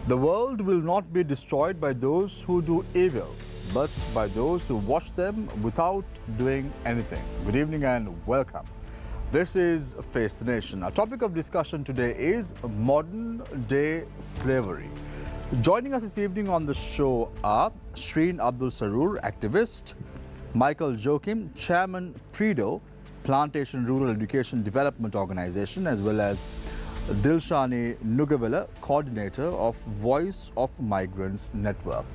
The world will not be destroyed by those who do evil, but by those who watch them without doing anything. Good evening and welcome. This is Face the Nation. Our topic of discussion today is modern day slavery. Joining us this evening on the show are Shreen Abdul Sarur, activist, Michael Joachim, Chairman Prido, Plantation Rural Education Development Organization, as well as Dilshani Nugavela, coordinator of Voice of Migrants Network.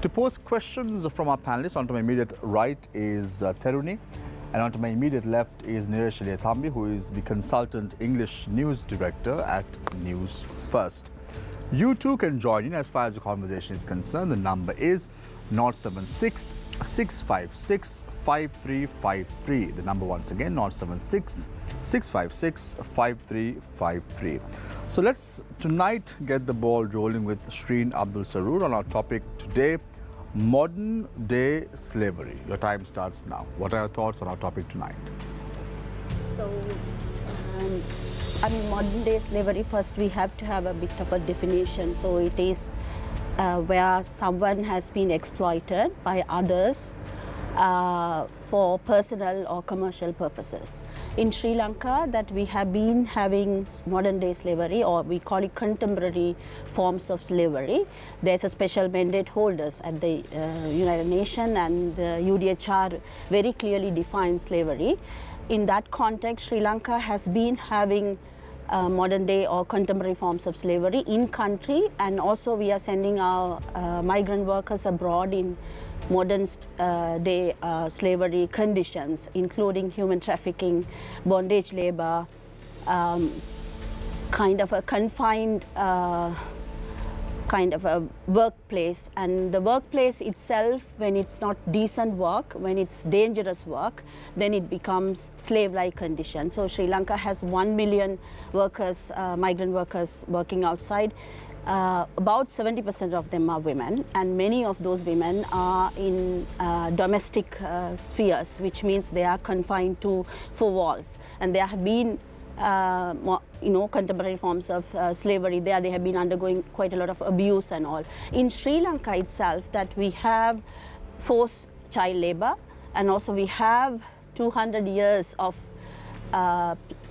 To pose questions from our panelists, onto my immediate right is Teruni, and onto my immediate left is Niresh Eliathambi, who is the consultant English news director at Newsfirst. You too can join in as far as the conversation is concerned. The number is 076 656 5353. The number once again, 076 656 5353. So let's tonight get the ball rolling with Shreen Abdul Sarur on our topic today, modern day slavery. Your time starts now. What are your thoughts on our topic tonight? So, modern day slavery, first we have to have a bit of a definition. So it is where someone has been exploited by others for personal or commercial purposes. In Sri Lanka, that we have been having modern day slavery, or we call it contemporary forms of slavery. There's a special mandate holders at the United Nations, and the UDHR very clearly defines slavery. In that context, Sri Lanka has been having modern day or contemporary forms of slavery in country, and also we are sending our migrant workers abroad in modern day slavery conditions, including human trafficking, bondage labor, kind of a confined kind of a workplace. And the workplace itself, when it's not decent work, when it's dangerous work, then it becomes slave-like conditions. So Sri Lanka has 1 million workers, migrant workers working outside. About 70% of them are women, and many of those women are in domestic spheres, which means they are confined to four walls. And there have been contemporary forms of slavery there. They have been undergoing quite a lot of abuse and all. In Sri Lanka itself, that we have forced child labor, and also we have 200 years of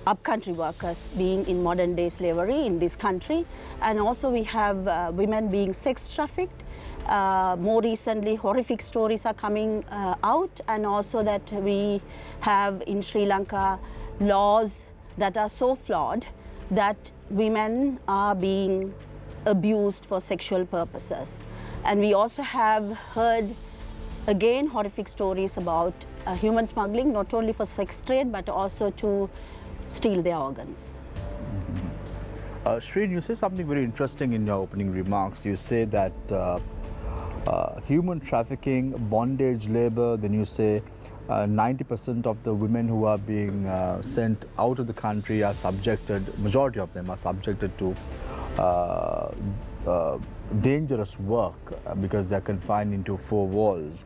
upcountry workers being in modern day slavery in this country, and also we have women being sex trafficked. More recently, horrific stories are coming out, and also that we have in Sri Lanka laws that are so flawed that women are being abused for sexual purposes. And we also have heard, again, horrific stories about human smuggling, not only for sex trade, but also to steal their organs. Shreen, you say something very interesting in your opening remarks. You say that human trafficking, bondage labor, then you say 90% of the women who are being sent out of the country are subjected, majority of them are subjected to dangerous work because they're confined into four walls.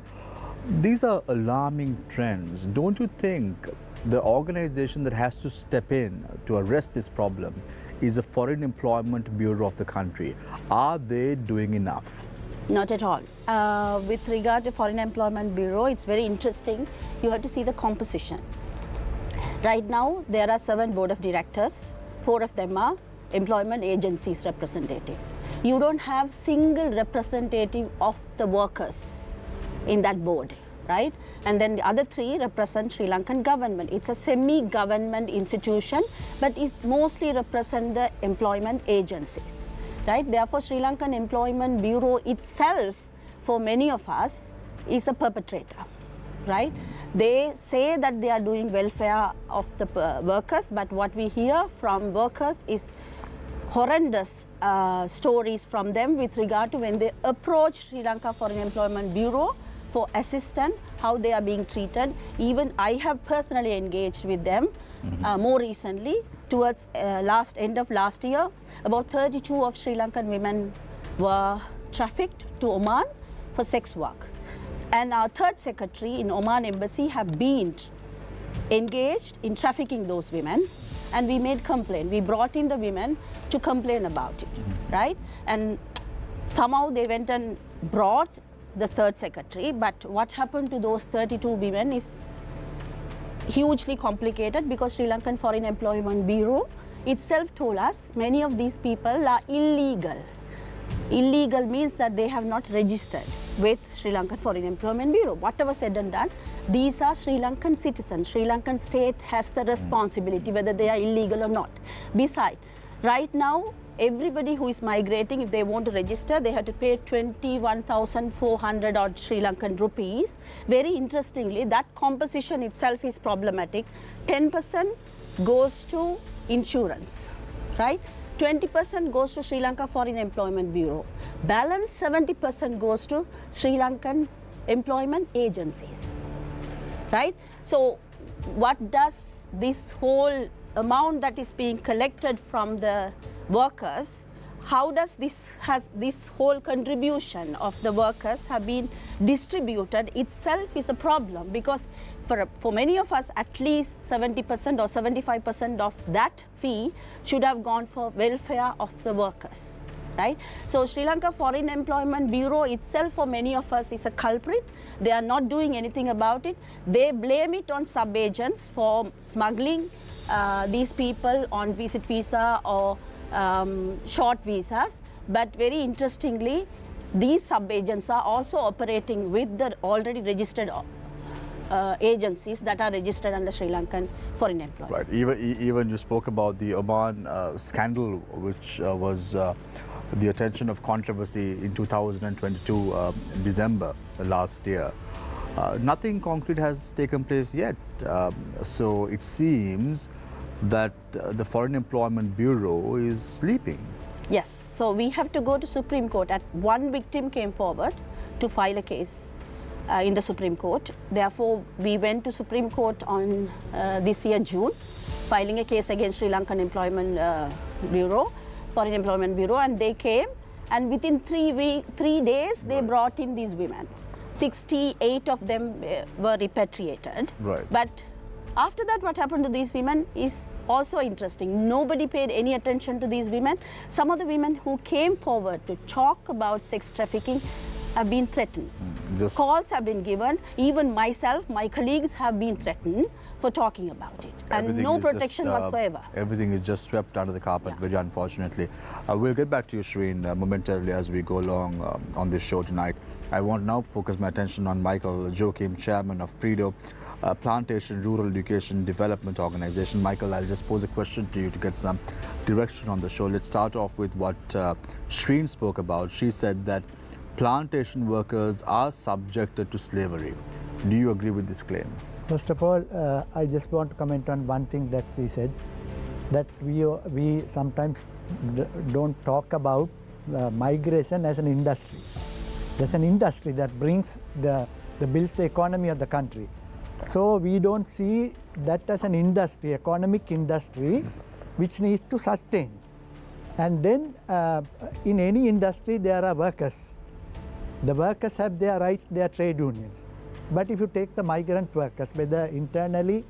These are alarming trends. Don't you think the organization that has to step in to arrest this problem is the Foreign Employment Bureau of the country? Are they doing enough? Not at all. With regard to Foreign Employment Bureau, it's very interesting. You have to see the composition. Right now, there are 7 board of directors. 4 of them are employment agencies representative. You don't have single representative of the workers in that board, right? And then the other 3 represent Sri Lankan government. It's a semi-government institution, but it mostly represents the employment agencies. Right? Therefore, Sri Lankan Employment Bureau itself, for many of us, is a perpetrator. Right? They say that they are doing welfare of the workers, but what we hear from workers is horrendous stories from them with regard to when they approach Sri Lanka Foreign Employment Bureau for assistance, how they are being treated. Even I have personally engaged with them more recently, towards end of last year. About 32 of Sri Lankan women were trafficked to Oman for sex work. And our 3rd secretary in Oman embassy have been engaged in trafficking those women, and we made complaint. We brought in the women to complain about it, right? And Somehow they went and brought the third secretary, but what happened to those 32 women is hugely complicated because Sri Lankan Foreign Employment Bureau itself told us many of these people are illegal. Illegal means that they have not registered with Sri Lankan Foreign Employment Bureau. Whatever said and done, these are Sri Lankan citizens. Sri Lankan state has the responsibility whether they are illegal or not. Besides, right now, everybody who is migrating, if they want to register, they have to pay 21,400 odd Sri Lankan rupees. Very interestingly, that composition itself is problematic. 10% goes to insurance, right? 20% goes to Sri Lanka Foreign Employment Bureau. Balance 70% goes to Sri Lankan employment agencies, right? So what does this whole amount that is being collected from the workers, how does this whole contribution of the workers have been distributed itself is a problem, because for many of us at least 70% or 75% of that fee should have gone for welfare of the workers, right? So Sri Lanka Foreign Employment Bureau itself for many of us is a culprit. They are not doing anything about it. They blame it on sub-agents for smuggling these people on visit visa or short visas, but very interestingly, these sub-agents are also operating with the already registered agencies that are registered under Sri Lankan Foreign Employment. Right. Even you spoke about the Oman scandal, which was the attention of controversy in 2022 December last year. Nothing concrete has taken place yet. So it seems that the Foreign Employment Bureau is sleeping. Yes, so we have to go to Supreme Court. One victim came forward to file a case in the Supreme Court. Therefore, we went to Supreme Court on this year, June, filing a case against Sri Lankan Employment Bureau, Foreign Employment Bureau, and they came, and within 3 days, they brought in these women. 68 of them were repatriated. Right. But after that, what happened to these women is also interesting. Nobody paid any attention to these women. Some of the women who came forward to talk about sex trafficking have been threatened. Calls have been given. Even myself, my colleagues have been threatened for talking about it. And no protection whatsoever. Everything is just swept under the carpet, very unfortunately. We'll get back to you, Shreen, momentarily as we go along on this show tonight. I want now to focus my attention on Michael Joachim, chairman of PREDO, Plantation Rural Education Development Organization. Michael, I'll just pose a question to you to get some direction on the show. Let's start off with what Shreen spoke about. She said that plantation workers are subjected to slavery. Do you agree with this claim? First of all, I just want to comment on one thing that she said, that we sometimes don't talk about migration as an industry. There's an industry that brings builds the economy of the country. So we don't see that as an industry, economic industry, which needs to sustain. And then in any industry there are workers. The workers have their rights, their trade unions. But if you take the migrant workers, whether internally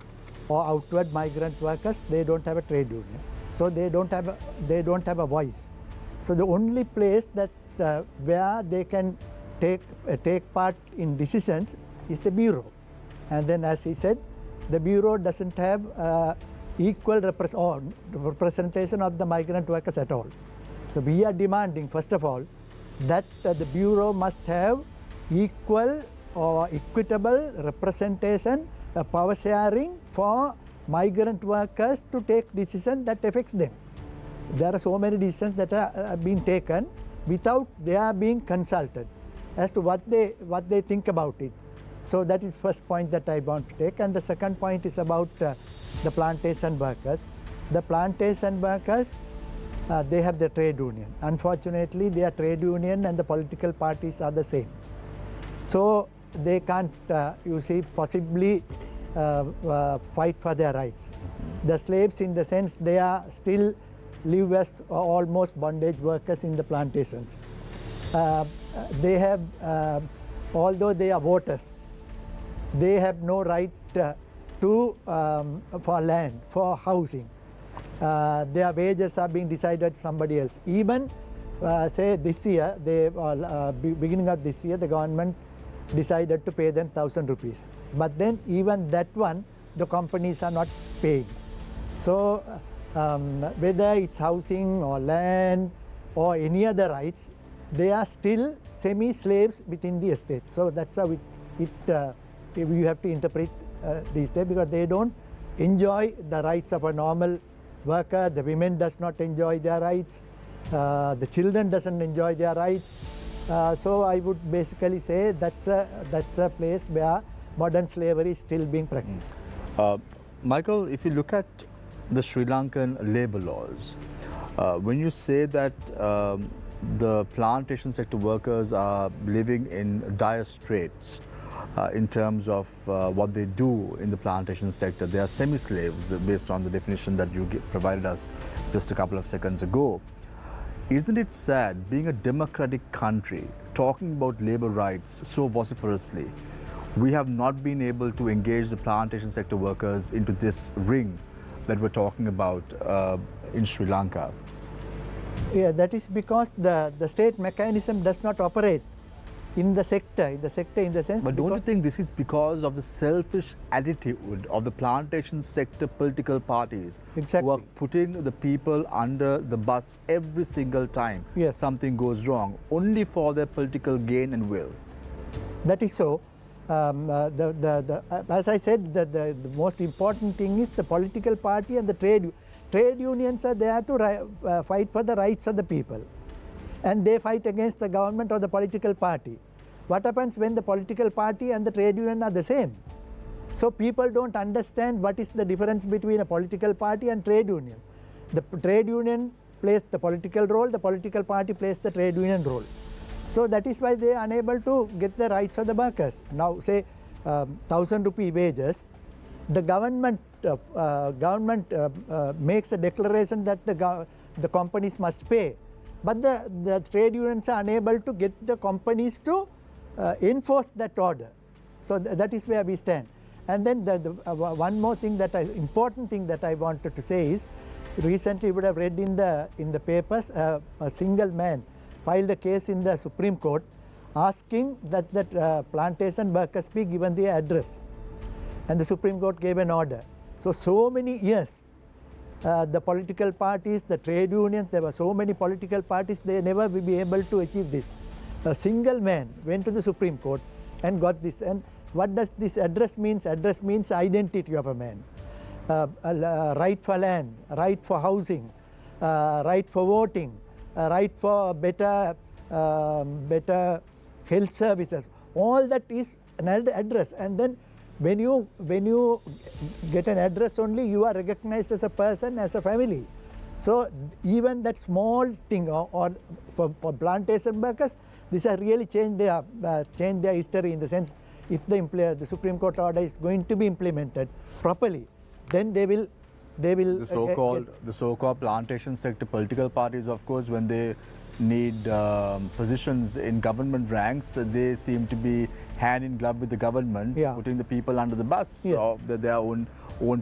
or outward migrant workers, they don't have a trade union. So they don't have a voice. So the only place that where they can take part in decisions is the bureau. And then, as he said, the bureau doesn't have equal representation of the migrant workers at all. So we are demanding, first of all, that the bureau must have equal or equitable representation, power sharing for migrant workers to take decisions that affects them. There are so many decisions that are being taken without they are being consulted as to what they think about it. So that is first point that I want to take. And the second point is about the plantation workers. The plantation workers, they have the trade union. Unfortunately, their trade union and the political parties are the same. So they can't, possibly fight for their rights. The slaves, in the sense, they are still live as almost bondage workers in the plantations. They have, although they are voters, they have no right for land, for housing. Their wages are being decided somebody else. Even say this year, beginning of this year, the government decided to pay them 1,000 rupees. But then even that one, the companies are not paying. So whether it's housing or land or any other rights, they are still semi-slaves within the estate. So that's how you have to interpret these days, because they don't enjoy the rights of a normal worker. The women does not enjoy their rights. The children doesn't enjoy their rights. So I would basically say that's a place where modern slavery is still being practiced. Michael, if you look at the Sri Lankan labor laws, when you say that the plantation sector workers are living in dire straits in terms of what they do in the plantation sector, they are semi-slaves based on the definition that you provided us just a couple of seconds ago. Isn't it sad, being a democratic country, talking about labor rights so vociferously, we have not been able to engage the plantation sector workers into this ring that we're talking about in Sri Lanka? Yeah, that is because the state mechanism does not operate in the sector in the sense. But don't you think this is because of the selfish attitude of the plantation sector political parties? Exactly. Who are putting the people under the bus every single time something goes wrong, only for their political gain and will? That is so. As I said, the most important thing is the political party and the trade unions are there to fight for the rights of the people, and they fight against the government or the political party. What happens when the political party and the trade union are the same? So people don't understand what is the difference between a political party and trade union. The trade union plays the political role, the political party plays the trade union role. So that is why they are unable to get the rights of the workers. Now say 1,000 rupee wages, the government makes a declaration that the companies must pay, but the trade unions are unable to get the companies to enforce that order. So that is where we stand. And then one more thing important thing that I wanted to say is, recently you would have read in the papers, a single man filed a case in the Supreme Court asking that plantation workers be given their address, and the Supreme Court gave an order. So many years the political parties, the trade unions, there were so many political parties, they never will be able to achieve this. A single man went to the Supreme Court and got this. And what does this address means? Address means identity of a man. Right for land, right for housing, right for voting, right for better health services. All that is an address. And then when you get an address only, you are recognized as a person, as a family. So even that small thing, or for plantation workers, this has really changed their history, in the sense, if the Supreme Court order is going to be implemented properly, then they will. The so-called plantation sector political parties, of course, when they need positions in government ranks, they seem to be hand in glove with the government, putting the people under the bus of their own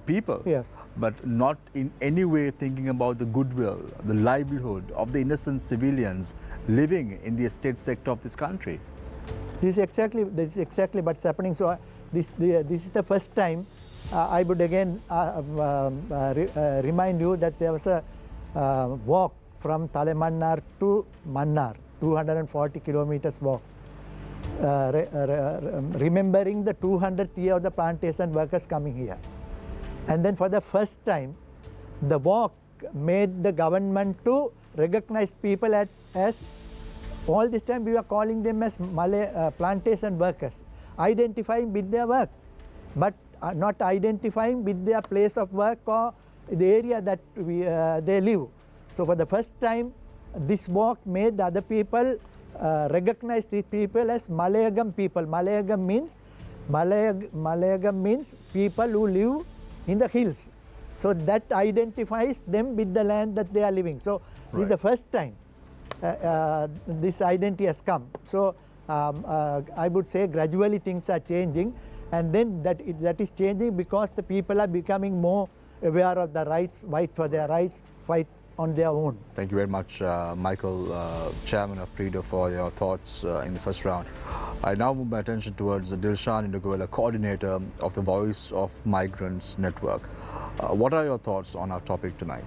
people. Yes. But not in any way thinking about the goodwill, the livelihood of the innocent civilians living in the estate sector of this country. This is exactly what's happening. So this is the first time. I would again remind you that there was a walk from Talamannar to Mannar, 240 kilometers walk, remembering the 200th year of the plantation workers coming here. And then for the first time, the walk made the government to recognize people as, all this time we were calling them as Malay plantation workers, identifying with their work, but not identifying with their place of work or the area that they live. So for the first time, this walk made other people recognize these people as Malayagam people. Malayagam means people who live in the hills. So that identifies them with the land that they are living. So this is the first time this identity has come. So I would say gradually things are changing, and then that is changing because the people are becoming more aware of the rights, fight for their rights, fight on their own. Thank you very much, Michael, Chairman of PREDO, for your thoughts in the first round. I now move my attention towards Dilshan Induguela, coordinator of the Voice of Migrants Network. What are your thoughts on our topic tonight?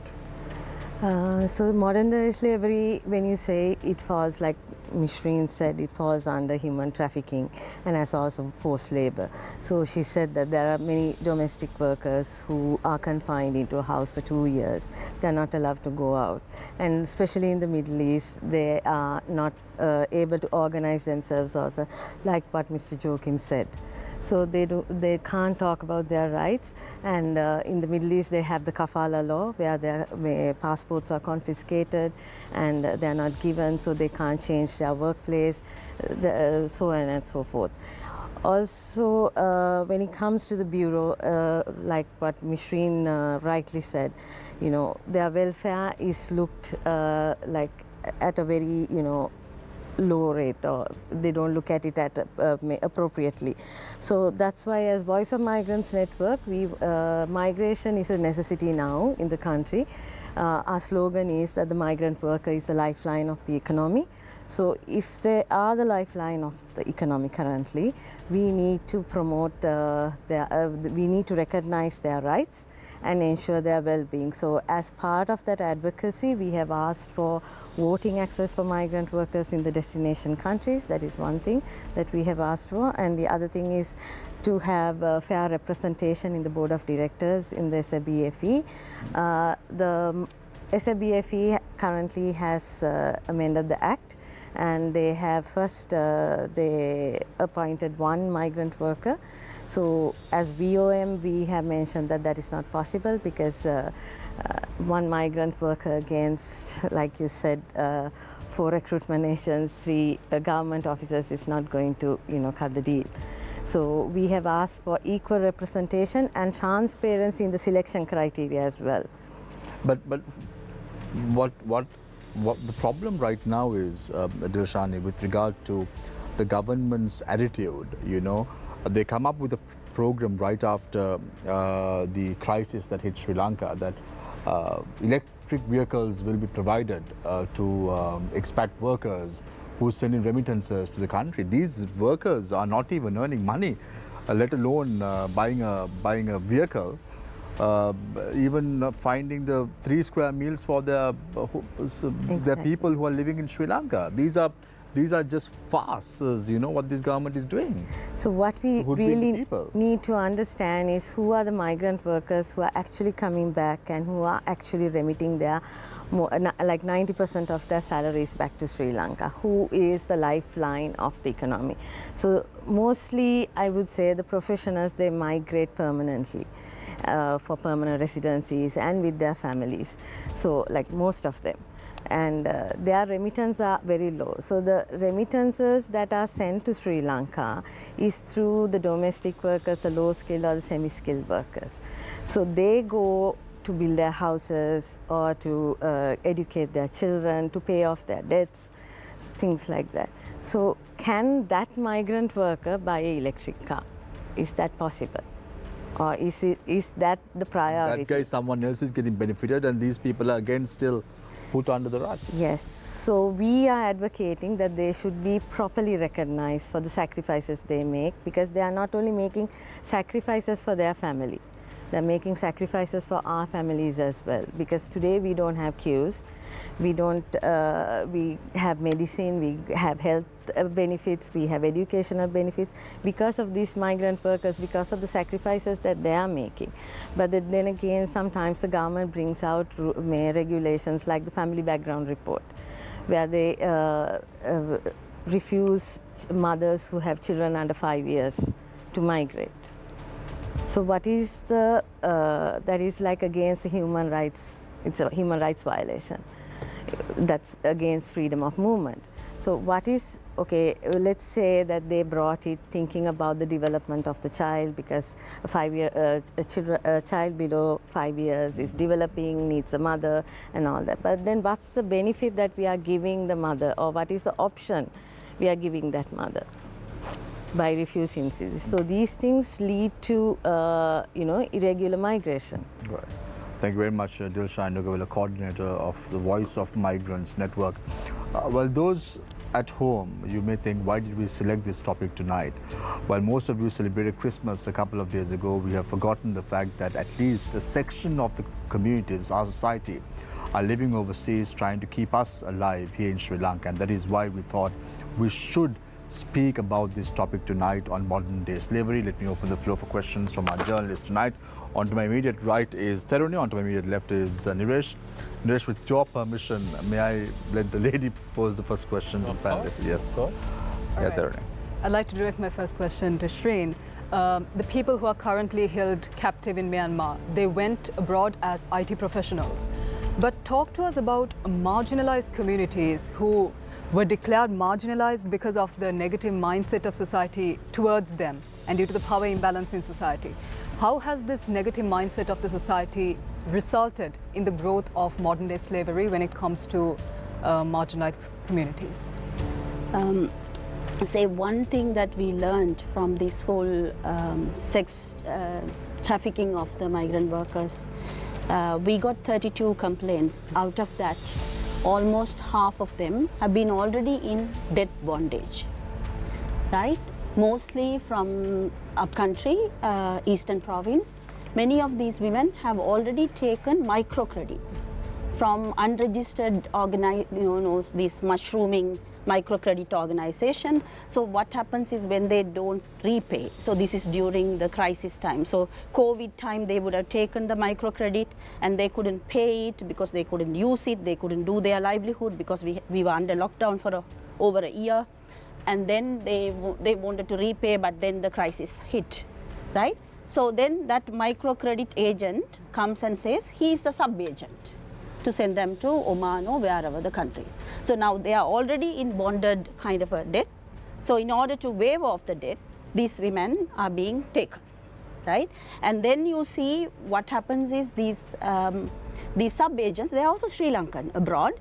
So modern day slavery, when you say it falls, like Mishreen said, it falls under human trafficking and as also forced labor. So she said that there are many domestic workers who are confined into a house for 2 years. They are not allowed to go out. And especially in the Middle East, they are not able to organize themselves also, like what Mr. Joachim said. So they can't talk about their rights, and in the Middle East they have the kafala law where their passports are confiscated and they are not given, so they can't change their workplace, so on and so forth. Also, when it comes to the bureau, like what Mishreen rightly said, you know, their welfare is looked like at a very, you know, low rate, or they don't look at it at appropriately. So that's why as Voice of Migrants Network, migration is a necessity now in the country. Our slogan is that the migrant worker is the lifeline of the economy. So if they are the lifeline of the economy currently, we need to promote we need to recognize their rights and ensure their well-being. So as part of that advocacy, we have asked for voting access for migrant workers in the destination countries. That is one thing that we have asked for. And the other thing is to have fair representation in the board of directors in the SABFE. The SABFE currently has amended the act, and they have first they appointed one migrant worker. So as VOM, we have mentioned that that is not possible because one migrant worker against, like you said, 4 recruitment agents, 3 government officers is not going to, you know, cut the deal. So we have asked for equal representation and transparency in the selection criteria as well. But what the problem right now is, Dilshani, with regard to the government's attitude, you know, they come up with a program right after the crisis that hit Sri Lanka, that electric vehicles will be provided to expat workers who send in remittances to the country. These workers are not even earning money, let alone buying a vehicle. Even finding the 3 square meals for their people who are living in Sri Lanka. These are just farces, you know, what this government is doing. So what we really need to understand is who are the migrant workers who are actually coming back and who are actually remitting their, like 90% of their salaries back to Sri Lanka. Who is the lifeline of the economy? So mostly, I would say the professionals, they migrate permanently. For permanent residencies and with their families, so like most of them, and their remittances are very low. So the remittances that are sent to Sri Lanka is through the domestic workers, the low skilled or the semi-skilled workers. So they go to build their houses or to educate their children, to pay off their debts, things like that. So can that migrant worker buy an electric car? Is that possible? Or is that the priority? That guy, someone else is getting benefited, and these people are again still put under the rug. Yes. So we are advocating that they should be properly recognized for the sacrifices they make, because they are not only making sacrifices for their family, they're making sacrifices for our families as well. Because today we don't have queues, we have medicine, we have health benefits, we have educational benefits because of these migrant workers, because of the sacrifices that they are making. But then again, sometimes the government brings out regulations like the family background report, where they refuse mothers who have children under 5 years to migrate. So what is the, that is like against the human rights, it's a human rights violation. That's against freedom of movement. So what is, okay, let's say that they brought it thinking about the development of the child, because a child below 5 years is developing, needs a mother and all that. But then what's the benefit that we are giving the mother, or what is the option we are giving that mother by refusing this? So these things lead to, you know, irregular migration. Right. Thank you very much, Dilshan Nugawila, coordinator of the Voice of Migrants Network. Well, those at home, you may think, why did we select this topic tonight? While most of you celebrated Christmas a couple of days ago, we have forgotten the fact that at least a section of the communities, our society, are living overseas trying to keep us alive here in Sri Lanka. And that is why we thought we should speak about this topic tonight on modern day slavery. Let me open the floor for questions from our journalists tonight. On to my immediate right is Tharuni, on to my immediate left is Niresh. Niresh, with your permission, may I let the lady pose the first question to the panelists? Yes. Yeah, Tharuni. I'd like to direct my first question to Shreen. The people who are currently held captive in Myanmar, they went abroad as IT professionals. But talk to us about marginalized communities who were declared marginalized because of the negative mindset of society towards them and due to the power imbalance in society. How has this negative mindset of the society resulted in the growth of modern day slavery when it comes to marginalized communities? Say one thing that we learned from this whole sex trafficking of the migrant workers, we got 32 complaints. Out of that, almost half of them have been already in debt bondage, right? Mostly from upcountry, eastern province. Many of these women have already taken microcredits from unregistered these mushrooming microcredit organization. So what happens is when they don't repay, so this is during the crisis time. So COVID time, they would have taken the microcredit and they couldn't pay it because they couldn't use it, they couldn't do their livelihood because we were under lockdown for over a year. And then they wanted to repay, but then the crisis hit, right? So then that microcredit agent comes and says he is the sub-agent to send them to Oman or wherever the country. So now they are already in bonded kind of a debt. So in order to waive off the debt, these women are being taken, right? And then you see what happens is these sub-agents, they are also Sri Lankan abroad.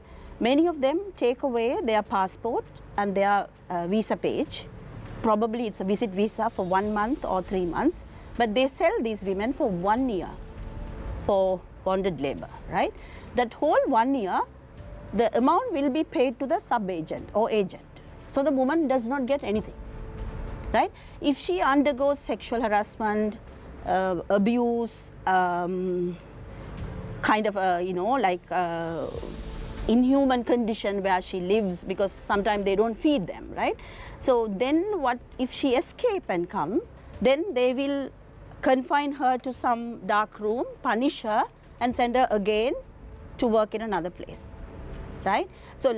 Many of them take away their passport and their visa page. Probably it's a visit visa for 1 month or 3 months, but they sell these women for 1 year for bonded labor, right? That whole 1 year, the amount will be paid to the sub-agent or agent. So the woman does not get anything, right? If she undergoes sexual harassment, abuse, kind of inhuman condition where she lives because sometimes they don't feed them, right? So then what if she escape and come, then they will confine her to some dark room, punish her and send her again to work in another place, right? So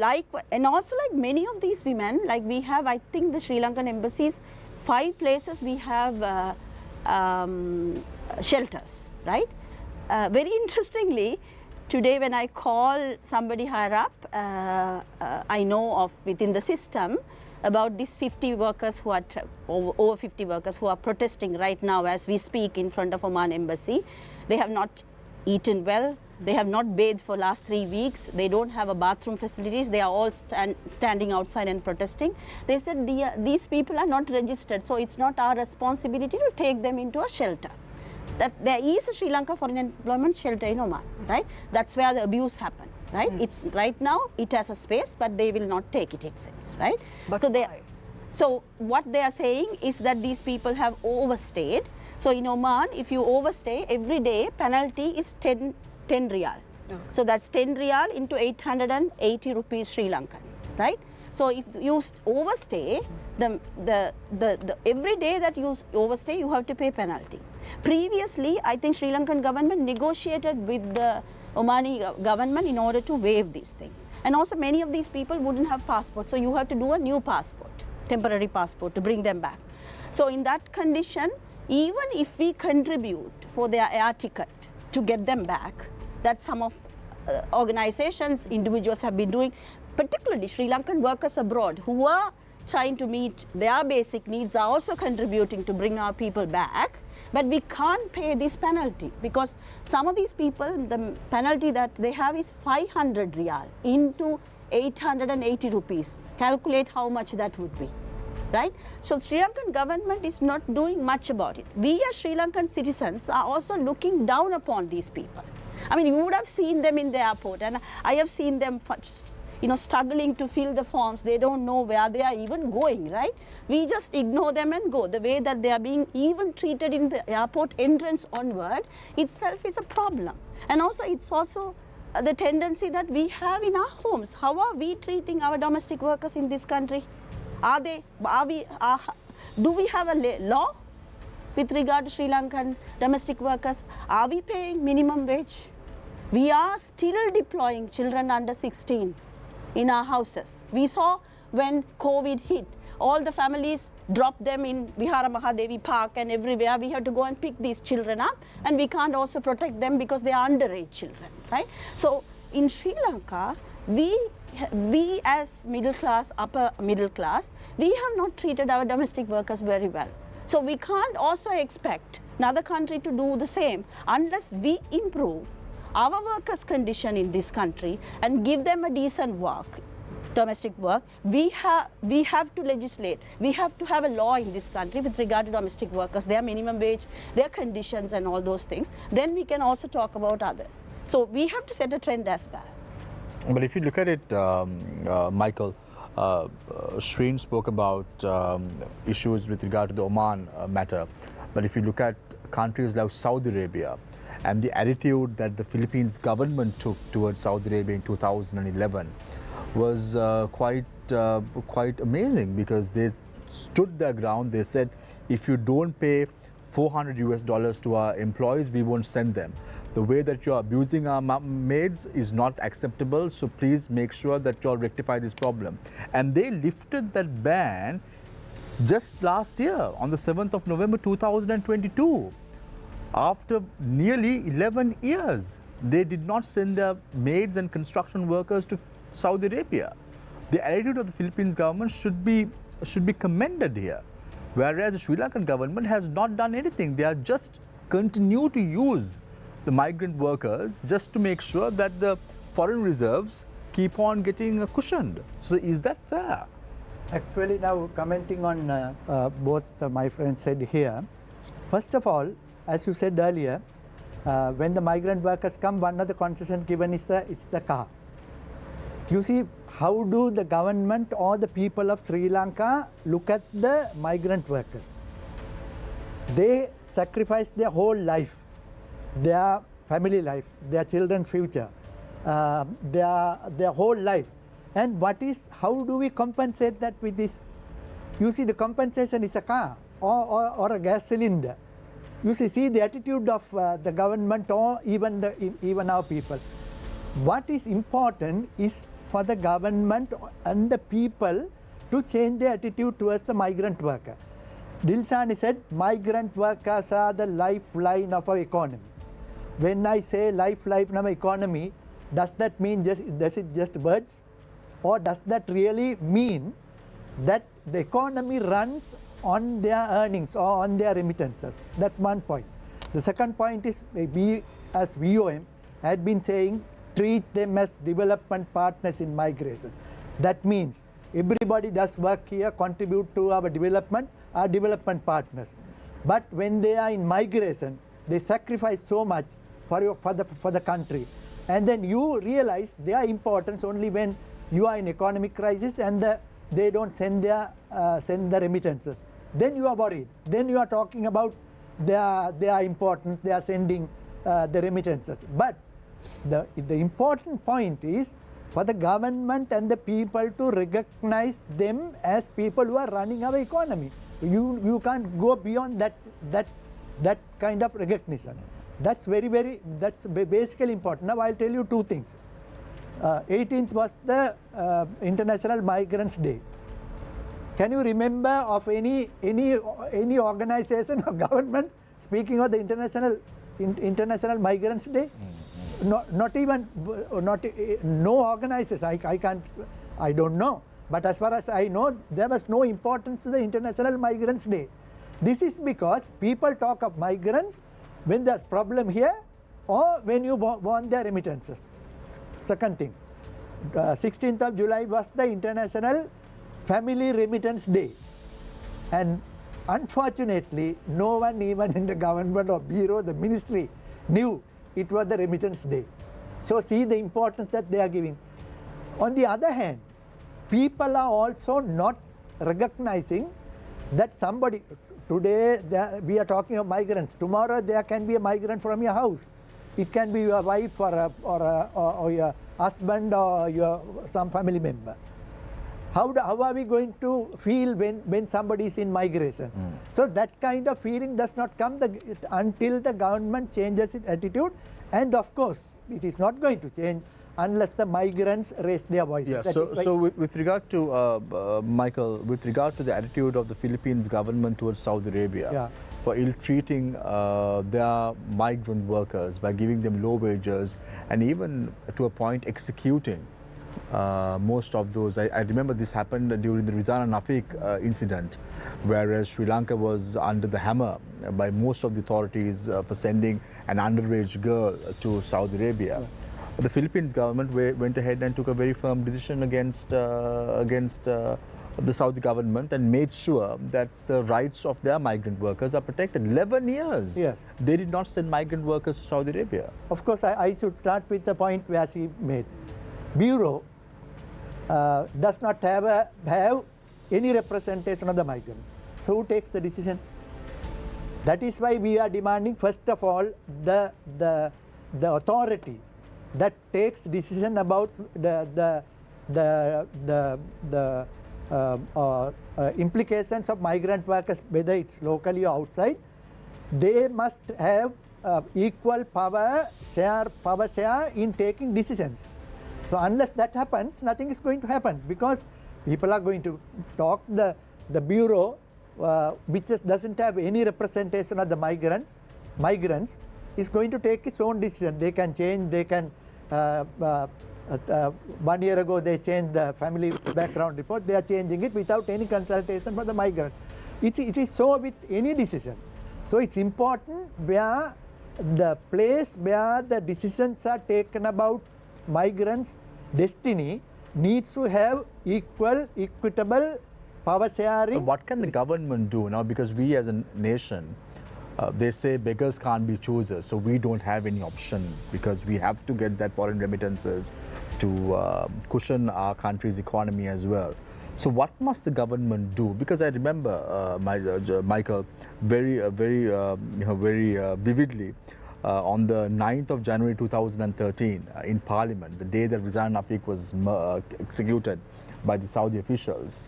and also like many of these women, like we have, I think the Sri Lankan embassies, 5 places we have shelters, right? Very interestingly, today when I call somebody higher up, I know of within the system about these 50 workers who are, over 50 workers who are protesting right now as we speak in front of Oman embassy. They have not eaten well, they have not bathed for last 3 weeks, they don't have a bathroom facilities, they are all standing outside and protesting. They said these people are not registered, so it's not our responsibility to take them into a shelter. That there is a Sri Lanka Foreign Employment Shelter in Oman, right? That's where the abuse happened, right? It's right now it has a space, but they will not take it, it seems, right? But so why? So what they are saying is that these people have overstayed. So in Oman, if you overstay, every day penalty is 10 riyal. Okay. So that's 10 riyal into 880 rupees Sri Lankan, right? So if you overstay, every day that you overstay, you have to pay penalty. Previously, I think Sri Lankan government negotiated with the Omani government in order to waive these things. And also many of these people wouldn't have passports, so you have to do a new passport, temporary passport to bring them back. So in that condition, even if we contribute for their air ticket to get them back, that some of organizations, individuals have been doing, particularly Sri Lankan workers abroad who are trying to meet their basic needs are also contributing to bring our people back. But we can't pay this penalty because some of these people, the penalty that they have is 500 riyal into 880 rupees. Calculate how much that would be, right? So Sri Lankan government is not doing much about it. We as Sri Lankan citizens are also looking down upon these people. I mean, you would have seen them in the airport, and I have seen them struggling to fill the forms. They don't know where they are even going, right? We just ignore them and go. The way that they are being even treated in the airport entrance onward itself is a problem. And also, it's also the tendency that we have in our homes. How are we treating our domestic workers in this country? Do we have a law with regard to Sri Lankan domestic workers? Are we paying minimum wage? We are still deploying children under 16 in our houses. We saw when COVID hit, all the families dropped them in Vihara Mahadevi Park and everywhere. We have to go and pick these children up, and we can't also protect them because they are underage children, right? So in Sri Lanka, we as middle class, upper middle class, we have not treated our domestic workers very well. So we can't also expect another country to do the same unless we improve our workers' condition in this country and give them a decent work, domestic work. We have to legislate. We have to have a law in this country with regard to domestic workers, their minimum wage, their conditions and all those things. Then we can also talk about others. So we have to set a trend as well. But if you look at it, Michael, Shreen spoke about issues with regard to the Oman matter. But if you look at countries like Saudi Arabia, and the attitude that the Philippines government took towards Saudi Arabia in 2011 was quite amazing, because they stood their ground. They said, if you don't pay $400 to our employees, we won't send them. The way that you're abusing our maids is not acceptable, so please make sure that you'll rectify this problem. And they lifted that ban just last year on the 7th of November 2022. After nearly 11 years, they did not send their maids and construction workers to Saudi Arabia. The attitude of the Philippines government should be commended here, whereas the Sri Lankan government has not done anything. They are just continue to use the migrant workers just to make sure that the foreign reserves keep on getting cushioned. So is that fair? Actually, now commenting on both my friends said here, first of all, as you said earlier, when the migrant workers come, one of the concessions given is the car. You see, how do the government or the people of Sri Lanka look at the migrant workers? They sacrifice their whole life, their family life, their children's future, their whole life. And how do we compensate that with this? You see, the compensation is a car or a gas cylinder. You see the attitude of the government or even our people. What is important is for the government and the people to change their attitude towards the migrant worker. Dilshani said, migrant workers are the lifeline of our economy. When I say lifeline of our economy, does that mean does it just words? Or does that really mean that the economy runs on their earnings or on their remittances? That's one point. The second point is, we as VOM had been saying, treat them as development partners in migration. That means everybody does work here, contribute to our development, are development partners. But when they are in migration, they sacrifice so much for the country. And then you realize their importance only when you are in economic crisis and they don't send the remittances. Then you are worried. Then you are talking about their importance, they are sending the remittances. But the important point is for the government and the people to recognize them as people who are running our economy. You can't go beyond that kind of recognition. That's that's basically important. Now I'll tell you two things. 18th was the International Migrants Day. Can you remember of any organization or government speaking of the International Migrants Day? Not even no organization. I don't know. But as far as I know, there was no importance to the International Migrants Day. This is because people talk of migrants when there's problem here or when you want their remittances. Second thing, 16th of July was the International Family Remittance Day, and unfortunately no one even in the government or bureau, the ministry, knew it was the remittance day. So see the importance that they are giving. On the other hand, people are also not recognizing that somebody, today we are talking of migrants, tomorrow there can be a migrant from your house. It can be your wife or your husband or some family member. How are we going to feel when somebody is in migration? So that kind of feeling does not come until the government changes its attitude, and of course it is not going to change unless the migrants raise their voices. Yeah, so with regard to, Michael, with regard to the attitude of the Philippines government towards Saudi Arabia, for ill-treating their migrant workers by giving them low wages and even to a point executing most of those. I remember this happened during the Rizana Nafiq incident, whereas Sri Lanka was under the hammer by most of the authorities for sending an underage girl to Saudi Arabia. The Philippines government went ahead and took a very firm decision against the Saudi government and made sure that the rights of their migrant workers are protected. 11 years. Yes. They did not send migrant workers to Saudi Arabia. Of course, I should start with the point where she made. Bureau does not have any representation of the migrant. So who takes the decision? That is why we are demanding, first of all, the authority that takes decision about the implications of migrant workers, whether it's locally or outside. They must have equal power share in taking decisions. So unless that happens, nothing is going to happen, because people are going to talk. The bureau, which doesn't have any representation of the migrants, is going to take its own decision. They can change. They can. 1 year ago, they changed the family background report. They are changing it without any consultation for the migrant. It is so with any decision. So it's important where the place where the decisions are taken about migrants' destiny needs to have equal, equitable power sharing. What can the government do now? Because we as a nation, they say beggars can't be choosers, so we don't have any option because we have to get that foreign remittances to cushion our country's economy as well. So what must the government do? Because I remember, Michael, very vividly, on the 9th of January 2013 in Parliament, the day that Rizana Nafiq was executed by the Saudi officials,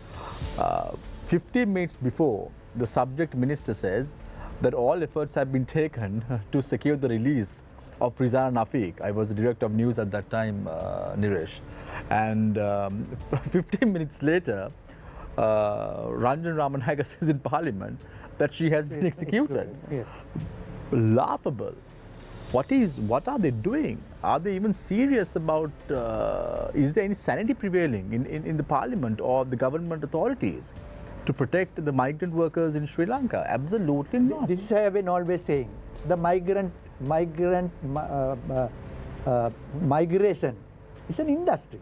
15 minutes before, the subject minister says that all efforts have been taken to secure the release of Rizana Nafiq. I was the director of news at that time, Niresh. And 15 minutes later, Ranjan Ramanayaka says in Parliament that she has been executed. Yes. Laughable. What are they doing? Are they even serious about, is there any sanity prevailing in the Parliament or the government authorities to protect the migrant workers in Sri Lanka? Absolutely not. This is I have been always saying. The migration is an industry.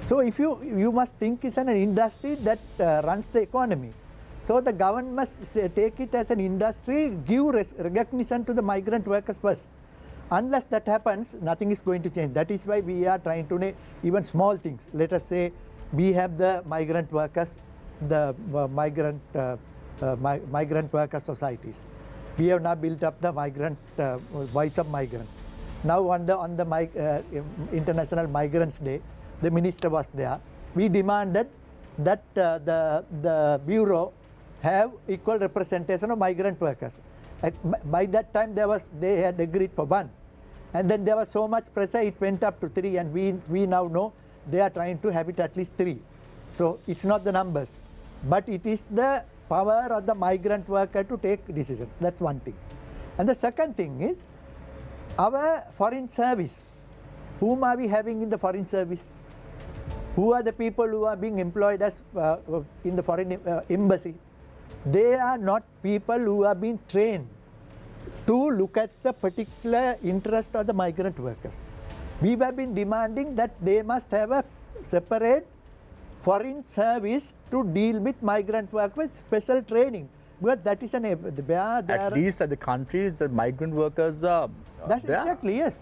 So if you must think it's an industry that runs the economy. So the government must take it as an industry, give recognition to the migrant workers first. Unless that happens, nothing is going to change. That is why we are trying to even small things. Let us say we have the migrant workers, the migrant worker societies. We have now built up the migrant voice of migrants. Now on the International Migrants Day, the minister was there. We demanded that the bureau have equal representation of migrant workers. By that time they had agreed for 1, and then there was so much pressure it went up to 3, and we now know they are trying to have it at least 3. So it's not the numbers, but it is the power of the migrant worker to take decisions. That's one thing. And the second thing is our foreign service. Whom are we having in the foreign service? Who are the people who are being employed as in the foreign embassy? They are not people who are being trained to look at the particular interest of the migrant workers. We have been demanding that they must have a separate foreign service to deal with migrant workers with special training. but that is At least at the countries that migrant workers are that's there. exactly, yes.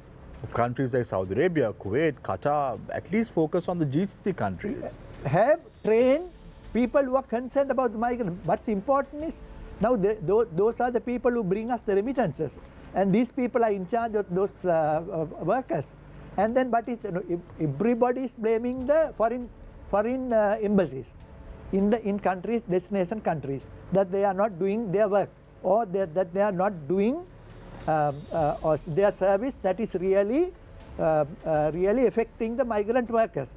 Countries like Saudi Arabia, Kuwait, Qatar, at least focus on the GCC countries. Have trained people who are concerned about the migrant. What's important is now those are the people who bring us the remittances, and these people are in charge of those workers. And then, but everybody is blaming the foreign embassies in countries, destination countries, that they are not doing their work, or that they are not doing or their service that is really affecting the migrant workers.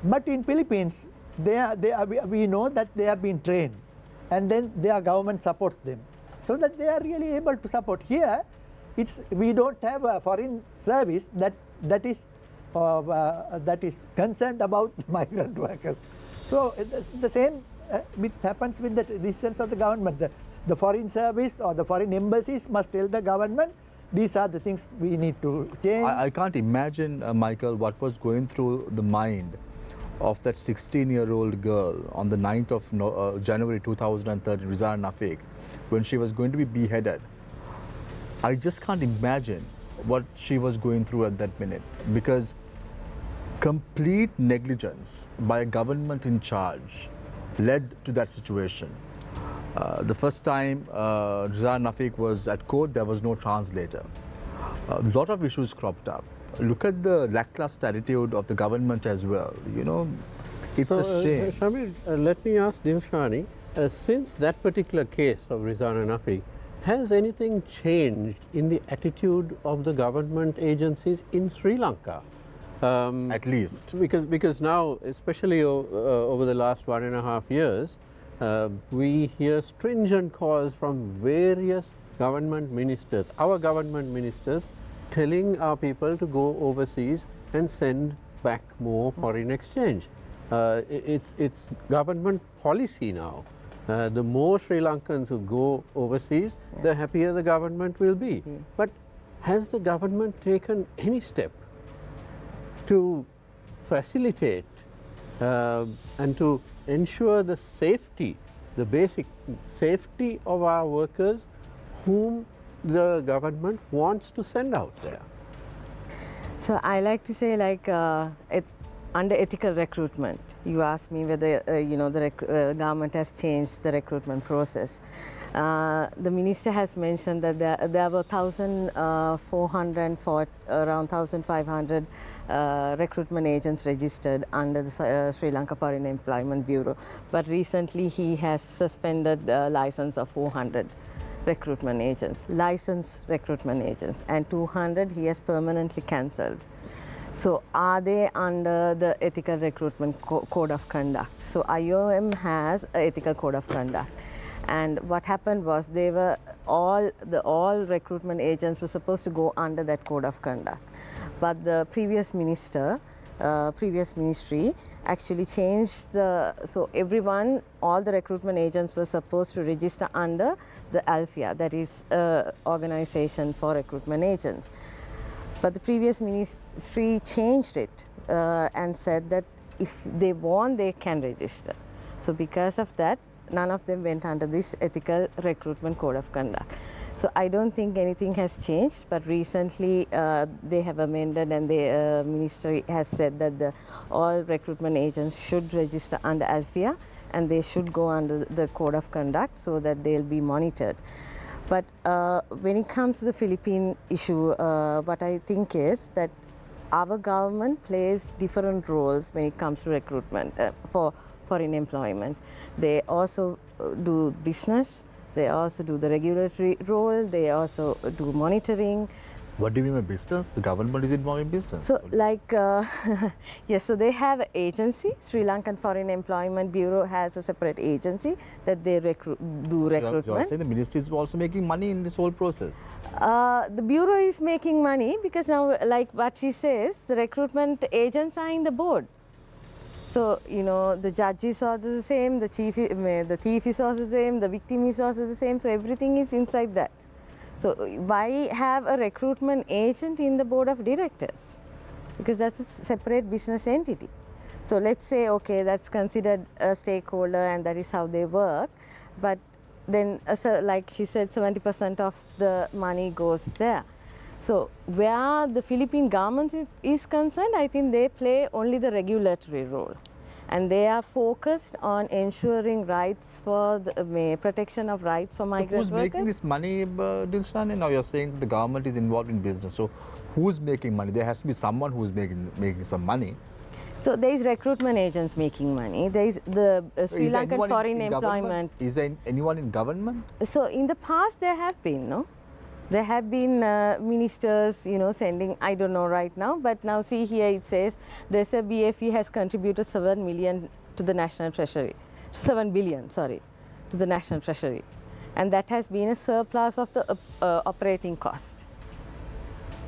But in Philippines, we know that they have been trained, and then their government supports them, so that they are really able to support. Here, we don't have a foreign service that is concerned about migrant workers. So the same happens with the decisions of the government. The foreign service or the foreign embassies must tell the government, these are the things we need to change. I can't imagine, Michael, what was going through the mind of that 16-year-old girl on the 9th of January 2013, Rizal Nafiq, when she was going to be beheaded. I just can't imagine what she was going through at that minute, because complete negligence by a government in charge led to that situation. The first time Rizal Nafiq was at court, there was no translator. A lot of issues cropped up. Look at the lackluster attitude of the government as well. You know, it's a shame. Shamir, let me ask Divshani, since that particular case of Rizal Nafiq, has anything changed in the attitude of the government agencies in Sri Lanka? At least. Because now, especially over the last 1.5 years, we hear stringent calls from various government ministers, our government ministers, telling our people to go overseas and send back more foreign exchange. It's government policy now. The more Sri Lankans who go overseas, the happier the government will be. But has the government taken any step to facilitate and to ensure the safety, the basic safety of our workers whom the government wants to send out there? So I like to say, like, under ethical recruitment, you asked me whether the government has changed the recruitment process. The minister has mentioned that there were 1,400, around 1,500 recruitment agents registered under the Sri Lanka Foreign Employment Bureau. But recently he has suspended the license of 400 recruitment agents, licensed recruitment agents, and 200 he has permanently cancelled. So are they under the ethical recruitment code of conduct? So IOM has an ethical code of conduct. And what happened was they were all recruitment agents were supposed to go under that code of conduct. But the previous ministry actually changed so everyone, all the recruitment agents were supposed to register under the ALFIA, that is Organization for Recruitment Agents. But the previous ministry changed it and said that if they want, they can register. So because of that, none of them went under this ethical recruitment code of conduct. So I don't think anything has changed, but recently they have amended, and the ministry has said that all recruitment agents should register under ALFIA, and they should go under the code of conduct so that they'll be monitored. But when it comes to the Philippine issue, what I think is that our government plays different roles when it comes to recruitment for foreign employment. They also do business, they also do the regulatory role, they also do monitoring. What do you mean by business? The government is involved in business. So like, yes, so they have an agency. Sri Lankan Foreign Employment Bureau has a separate agency that they do recruitment. You're saying the ministry is also making money in this whole process? The Bureau is making money because now, like what she says, the recruitment agents are in the board. So, you know, the judges are the same, the thief is also the same, the victim is also the same, so everything is inside that. So why have a recruitment agent in the board of directors? Because that's a separate business entity. So let's say, okay, that's considered a stakeholder and that is how they work, but then so like she said, 70% of the money goes there. So where the Philippine government is concerned, I think they play only the regulatory role, and they are focused on ensuring rights for the protection of rights for migrant who's workers. making this money, Dilshani? Now you're saying the government is involved in business. So who's making money? There has to be someone who's making some money. So there is recruitment agents making money. There is the Sri Lankan foreign employment. Is there anyone in government? So in the past there have been, no? There have been ministers, you know, sending, I don't know right now, but now see here it says there's a BFE has contributed 7 million to the national treasury, 7 billion, sorry, to the national treasury. And that has been a surplus of the operating cost.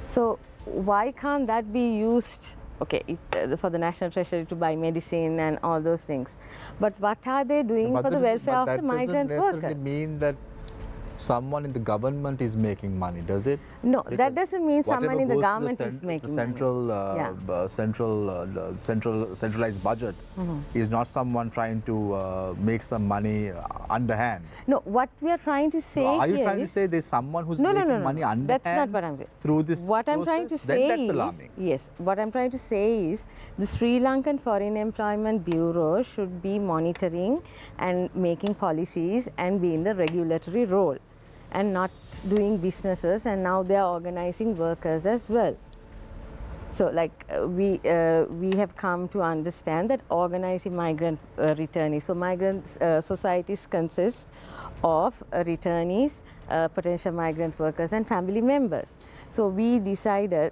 So why can't that be used, okay, for the national treasury to buy medicine and all those things? But what are they doing for the welfare of the migrant workers? That doesn't mean that someone in the government is making money, does it? No, Because that doesn't mean someone in the goes to government is making centralized budget is not someone trying to make some money underhand. No, what we are trying to say Are you here trying to is, say there's someone who's no, making no, money underhand? That's not what I'm saying. Through this What I'm trying to process? say Then that's is, alarming. yes, what I'm trying to say is the Sri Lankan Foreign Employment Bureau should be monitoring and making policies and be in the regulatory role, and not doing businesses, and now they are organizing workers as well. So like we have come to understand that organizing migrant returnees. So migrant societies consist of returnees, potential migrant workers and family members. So we decided,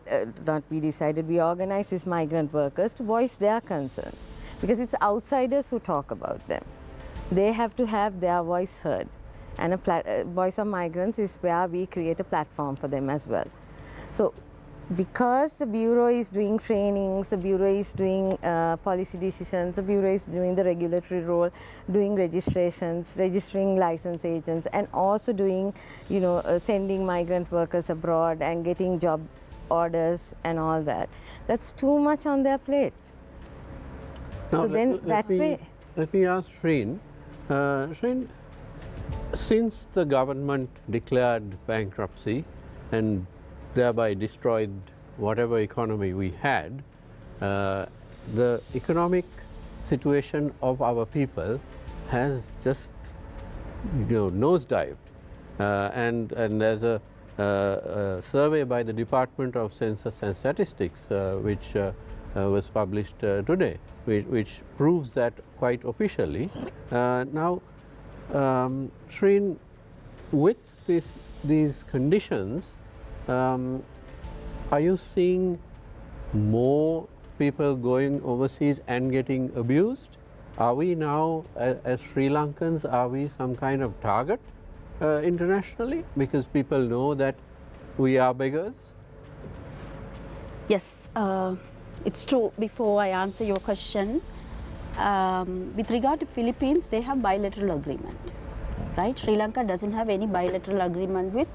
we organized these migrant workers to voice their concerns, because it's outsiders who talk about them. They have to have their voice heard. And Voice of Migrants is where we create a platform for them as well. So because the Bureau is doing trainings, the Bureau is doing policy decisions, the Bureau is doing the regulatory role, doing registrations, registering license agents, and also doing, you know, sending migrant workers abroad and getting job orders and all that. That's too much on their plate. Now, So then that way. Let me ask Shreen. Shreen, since the government declared bankruptcy and thereby destroyed whatever economy we had, the economic situation of our people has just, you know, nosedived. And there's a survey by the Department of Census and Statistics, which was published today, which proves that quite officially. Now, Shreen, with these conditions, are you seeing more people going overseas and getting abused? Are we now, as Sri Lankans, are we some kind of target internationally, because people know that we are beggars? Yes, it's true. Before I answer your question, with regard to Philippines, they have bilateral agreement, right? Sri Lanka doesn't have any bilateral agreement with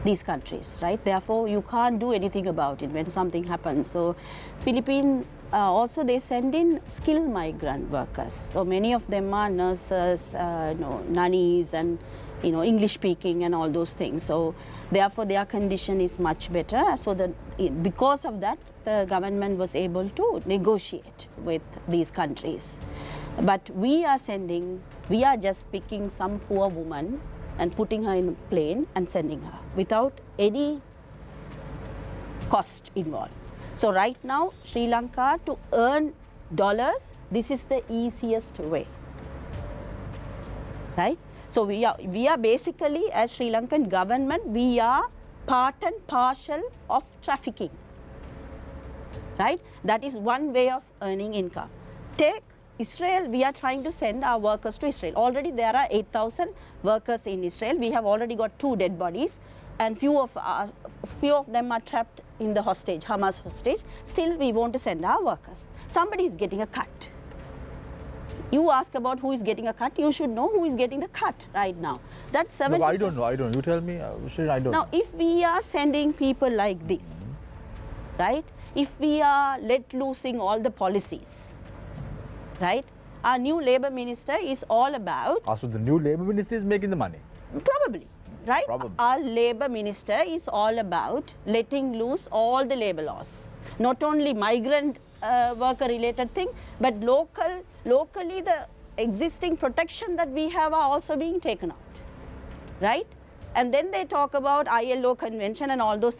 these countries, right? Therefore, you can't do anything about it when something happens. So, Philippines also they send in skilled migrant workers. So many of them are nurses, nannies, and English speaking and all those things. So therefore, their condition is much better. So because of that, the government was able to negotiate with these countries. But we are just picking some poor woman and putting her in a plane and sending her without any cost involved. So right now, Sri Lanka, to earn dollars, this is the easiest way, right? So we are basically, as Sri Lankan government, we are part and parcel of trafficking, right? That is one way of earning income. Take Israel, we are trying to send our workers to Israel. Already there are 8,000 workers in Israel. We have already got 2 dead bodies, and few of them are trapped in the hostage, Hamas hostage. Still, we want to send our workers. Somebody is getting a cut. You ask about who is getting a cut, you should know who is getting the cut right now. That's 70%. No, I don't know. You tell me. I don't know. Now, if we are sending people like this, right, if we are let loosing all the policies, right, our new Labour Minister is all about. So the new Labour Minister is making the money? Probably, right? Probably. Our Labour Minister is all about letting loose all the labour laws. Not only migrant worker related thing, but locally the existing protection that we have are also being taken out, right? And then they talk about ILO convention and all those.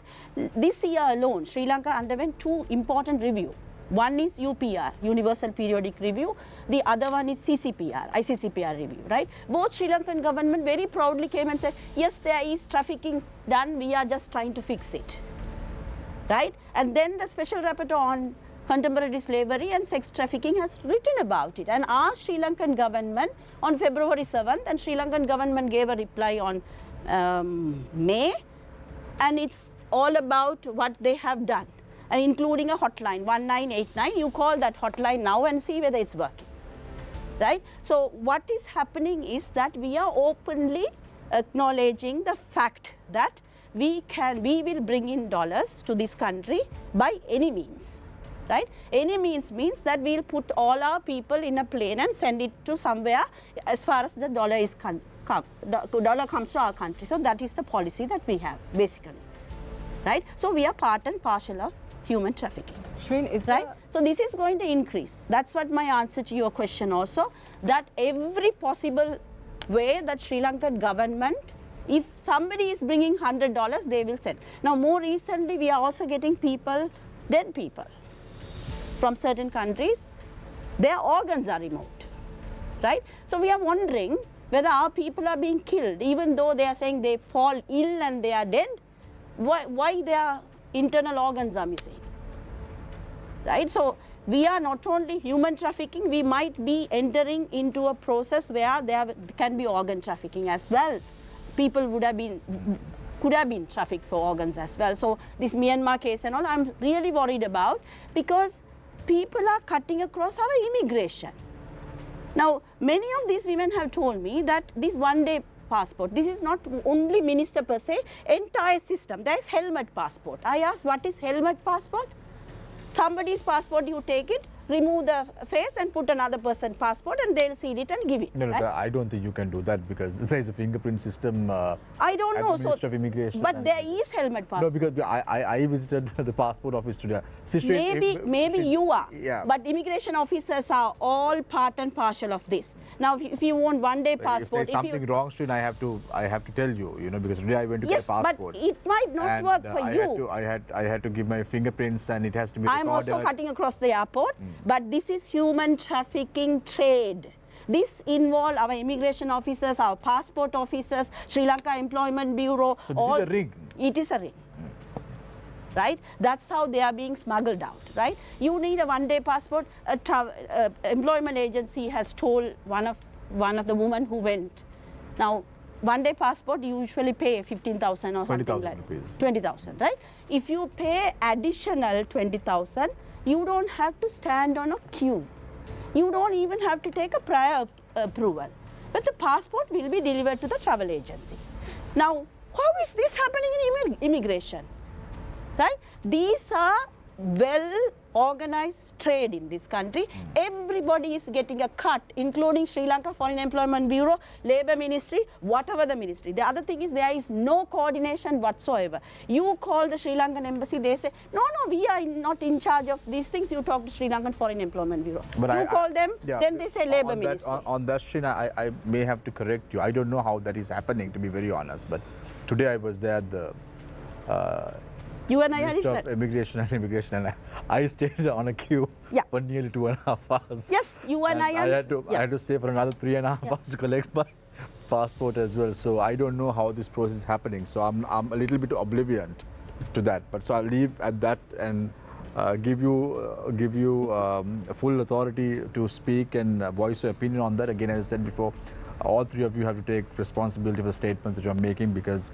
This year alone, Sri Lanka underwent 2 important reviews. One is UPR, Universal Periodic Review. The other one is CCPR, ICCPR review, right? Both Sri Lankan government very proudly came and said, yes, there is trafficking done, we are just trying to fix it, right? And then the Special Rapporteur on Contemporary Slavery and Sex Trafficking has written about it. And our Sri Lankan government on February 7th, and Sri Lankan government gave a reply on May, and it's all about what they have done, and including a hotline 1989. You call that hotline now and see whether it's working, right? So what is happening is that we are openly acknowledging the fact that we will bring in dollars to this country by any means, right? Any means that we'll put all our people in a plane and send it to somewhere as far as the dollar is dollar comes to our country. So that is the policy that we have basically, right? So we are part and parcel of human trafficking. Shreen, is right? So this is going to increase. That's what my answer to your question also, that every possible way that Sri Lankan government, if somebody is bringing $100, they will send. Now more recently we are also getting people, dead people from certain countries, their organs are removed, right? So we are wondering whether our people are being killed, even though they are saying they fall ill and they are dead, why their internal organs are missing, right? So we are not only human trafficking, we might be entering into a process where there can be organ trafficking as well. People could have been trafficked for organs as well. So this Myanmar case and all, I'm really worried about, because people are cutting across our immigration. Now, many of these women have told me that this one-day passport, this is not only minister per se, entire system. There is helmet passport. I asked, what is helmet passport? Somebody's passport, you take it, remove the face and put another person's passport and they'll seal it and give it. No, right? I don't think you can do that, because there is a fingerprint system I don't know. at the Ministry of Immigration. But there is helmet passport. No, because I visited the passport office today. Maybe you are, yeah. But immigration officers are all part and parcel of this. Now, if you want one-day passport, if there's something wrong, Srin, I have to tell you, because today I went to get a passport. But it might not work for you. I had to give my fingerprints, and it has to be recorded. I'm also cutting across the airport, but this is human trafficking trade. This involves our immigration officers, our passport officers, Sri Lanka Employment Bureau. So this is a ring. It is a ring. Right? That's how they are being smuggled out, right? You need a one-day passport. Employment agency has told one of the women who went. Now, one-day passport, you usually pay 15,000 or something like that. 20,000, right? If you pay additional 20,000, you don't have to stand on a queue. You don't even have to take a prior approval. But the passport will be delivered to the travel agency. Now, how is this happening in immigration? Right? These are well-organized trade in this country. Everybody is getting a cut, including Sri Lanka Foreign Employment Bureau, Labour Ministry, whatever the ministry. The other thing is there is no coordination whatsoever. You call the Sri Lankan embassy, they say, no, we are not in charge of these things. You talk to Sri Lankan Foreign Employment Bureau. But you call them, then they say Labour Ministry. On that, Sri, I may have to correct you. I don't know how that is happening, to be very honest. But today I was there at the you and I Minister of Immigration, and I stayed on a queue for nearly 2.5 hours. Yes, you and I had to stay for another 3.5 hours to collect my passport as well. So I don't know how this process is happening. So I'm a little bit oblivious to that. But so I'll leave at that and give you full authority to speak and voice your opinion on that. Again, as I said before, all three of you have to take responsibility for the statements that you're making, because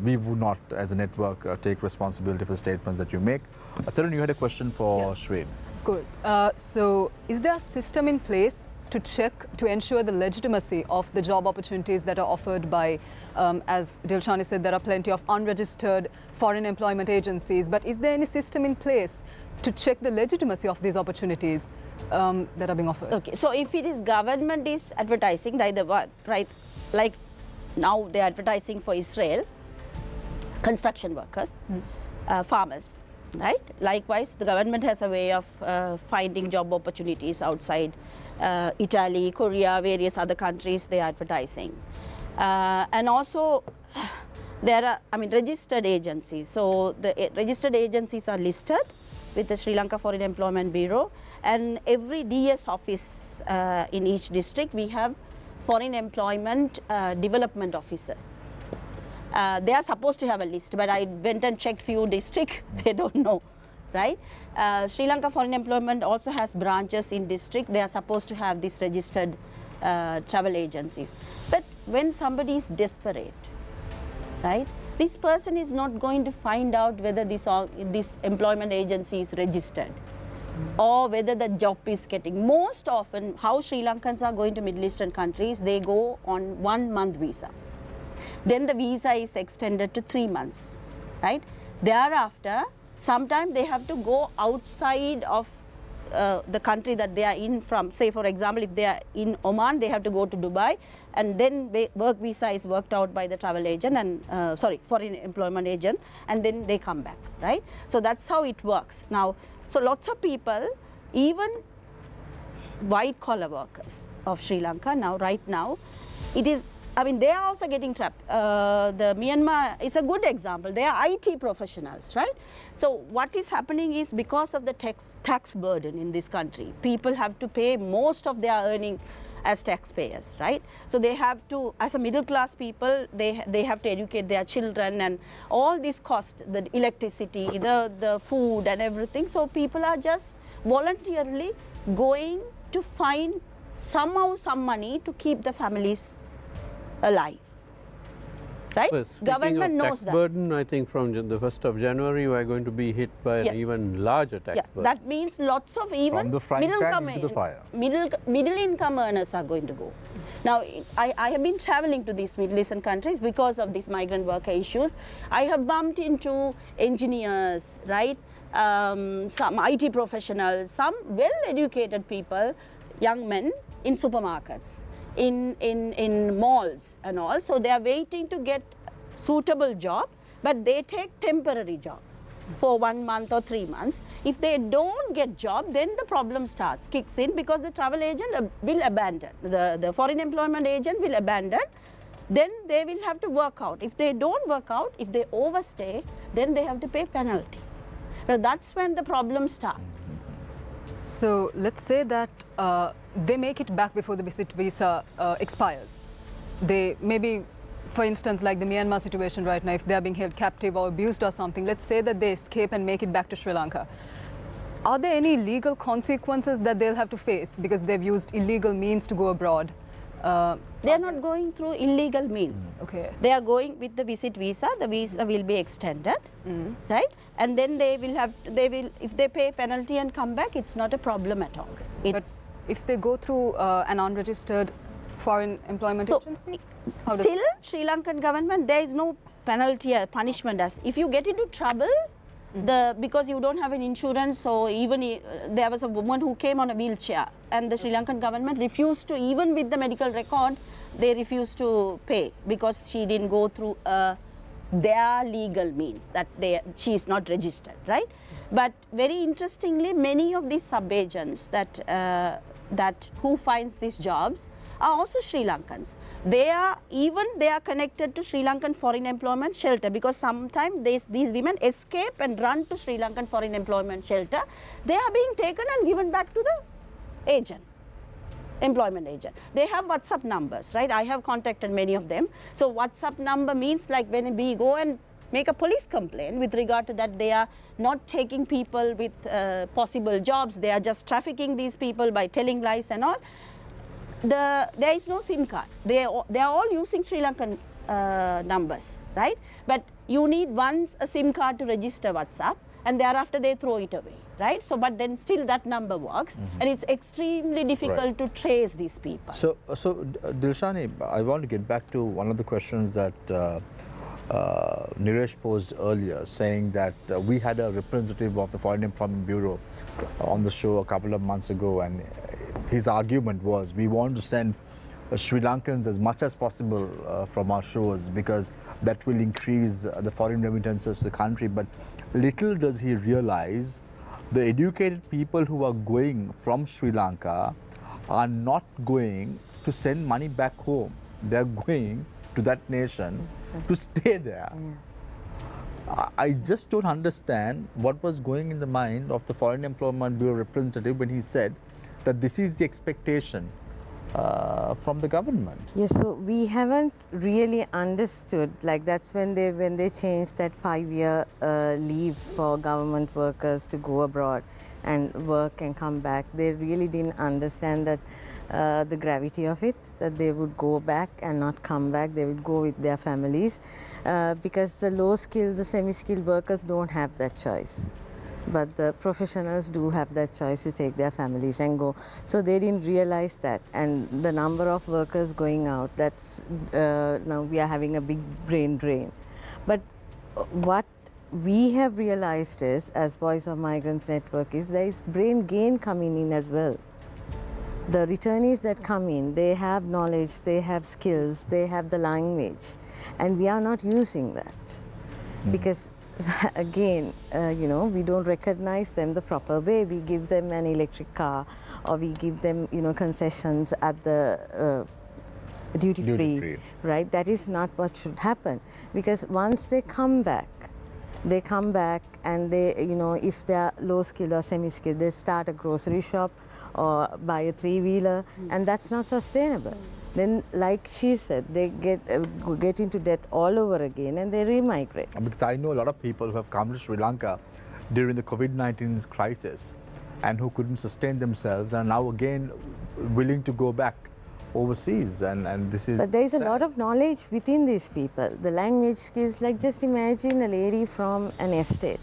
we would not, as a network, take responsibility for the statements that you make. Tarun, you had a question for Shreen. Of course. So, is there a system in place to check, to ensure the legitimacy of the job opportunities that are offered by, as Dilshani said, there are plenty of unregistered foreign employment agencies, but is there any system in place to check the legitimacy of these opportunities that are being offered? Okay, so if it is government is advertising, right, like now they're advertising for Israel, construction workers, farmers, right? Likewise, the government has a way of finding job opportunities outside Italy, Korea, various other countries they are advertising. And also, there are, registered agencies. So the registered agencies are listed with the Sri Lanka Foreign Employment Bureau, and every DS office in each district we have foreign employment development officers. They are supposed to have a list, but I went and checked few districts, they don't know, right? Sri Lanka Foreign Employment also has branches in district. They are supposed to have these registered travel agencies. But when somebody is desperate, right, this person is not going to find out whether this employment agency is registered or whether the job is getting. Most often, how Sri Lankans are going to Middle Eastern countries, they go on 1 month visa. Then the visa is extended to 3 months, right? Thereafter, sometimes they have to go outside of the country that they are in from. Say, for example, if they are in Oman, they have to go to Dubai, and then work visa is worked out by the travel agent and, foreign employment agent, and then they come back, right? So that's how it works. Now, so lots of people, even white collar workers of Sri Lanka now, right now, it is, they are also getting trapped. The Myanmar is a good example. They are IT professionals, right? So what is happening is because of the tax burden in this country, people have to pay most of their earning as taxpayers, right? So they have to, as a middle class people, they have to educate their children, and all this cost, the electricity, the food and everything. So people are just voluntarily going to find somehow some money to keep the families alive, right? Well, Government knows tax burden, I think from the 1st of January we are going to be hit by an even larger tax burden. That means lots of even middle income earners are going to go. Now, I have been traveling to these Middle Eastern countries because of these migrant worker issues. I have bumped into engineers, right? Some IT professionals, some well-educated people, young men in supermarkets, in malls and all. So they are waiting to get suitable job, but they take temporary job for 1 month or 3 months. If they don't get job, then the problem kicks in, because the travel agent will abandon, the foreign employment agent will abandon. Then they will have to work out. If they don't work out, if they overstay, then they have to pay penalty. Now that's when the problem starts. So let's say that they make it back before the visit visa expires. They maybe, for instance, like the Myanmar situation right now, if they are being held captive or abused or something, let's say that they escape and make it back to Sri Lanka. Are there any legal consequences that they'll have to face because they've used illegal means to go abroad? They are not going through illegal means. Okay. They are going with the visit visa. The visa will be extended, right? And then they will if they pay penalty and come back, it's not a problem at all. But if they go through an unregistered foreign employment agency? Still, Sri Lankan government, there is no penalty or punishment. As if you get into trouble, because you don't have an insurance, so even there was a woman who came on a wheelchair, and the Sri Lankan government refused to, even with the medical record, they refused to pay because she didn't go through their legal means, that she is not registered, right? But very interestingly, many of these sub-agents that who finds these jobs are also Sri Lankans. They are connected to Sri Lankan Foreign Employment Shelter, because sometimes these women escape and run to Sri Lankan Foreign Employment Shelter. They are being taken and given back to the agent, employment agent. They have WhatsApp numbers, right? I have contacted many of them. So WhatsApp number means, like, when we go and make a police complaint with regard to that, they are not taking people with possible jobs. They are just trafficking these people by telling lies and all. There is no SIM card. They are all using Sri Lankan numbers, right? But you need once a SIM card to register WhatsApp, and thereafter they throw it away, right? So, but then still that number works, and it's extremely difficult to trace these people. So Dilshani, I want to get back to one of the questions that Niresh posed earlier, saying that we had a representative of the Foreign Employment Bureau on the show a couple of months ago, and his argument was we want to send Sri Lankans as much as possible from our shores because that will increase the foreign remittances to the country. But little does he realize the educated people who are going from Sri Lanka are not going to send money back home. They're going to that nation to stay there. I just don't understand what was going in the mind of the Foreign Employment Bureau representative when he said that this is the expectation from the government. Yes, so we haven't really understood, like that's when they changed that 5-year leave for government workers to go abroad and work and come back. They really didn't understand that the gravity of it, that they would go back and not come back, they would go with their families because the low skilled, the semi-skilled workers don't have that choice. But the professionals do have that choice to take their families and go. So they didn't realize that. And the number of workers going out, that's now we are having a big brain drain. But what we have realized is, as Voice of Migrants Network, is there is brain gain coming in as well. The returnees that come in, they have knowledge, they have skills, they have the language, and we are not using that because again, we don't recognize them the proper way. We give them an electric car, or we give them, concessions at the duty free, right? That is not what should happen, because once they come back and they, if they are low skilled or semi skilled, they start a grocery shop or buy a 3-wheeler, and that's not sustainable. Then, like she said, they get into debt all over again and they remigrate. Because I know a lot of people who have come to Sri Lanka during the COVID-19 crisis and who couldn't sustain themselves and now again willing to go back overseas, and this is. But there is sad. a lot of knowledge within these people. The language skills, like just imagine a lady from an estate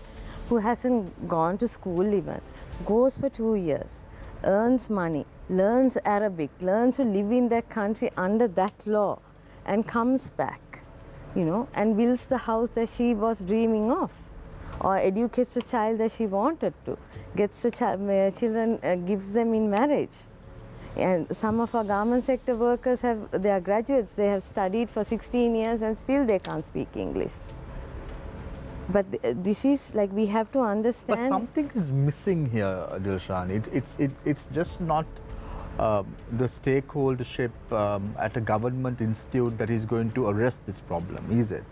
who hasn't gone to school even, goes for 2 years, earns money, learns Arabic, learns to live in that country under that law, and comes back, and builds the house that she was dreaming of, or educates a child that she wanted to, gets the children, gives them in marriage. And some of our garment sector workers they are graduates, they have studied for 16 years and still they can't speak English. But this is like, we have to understand. But something is missing here, Dilshan. It's just not the stakeholdership at a government institute that is going to arrest this problem, is it?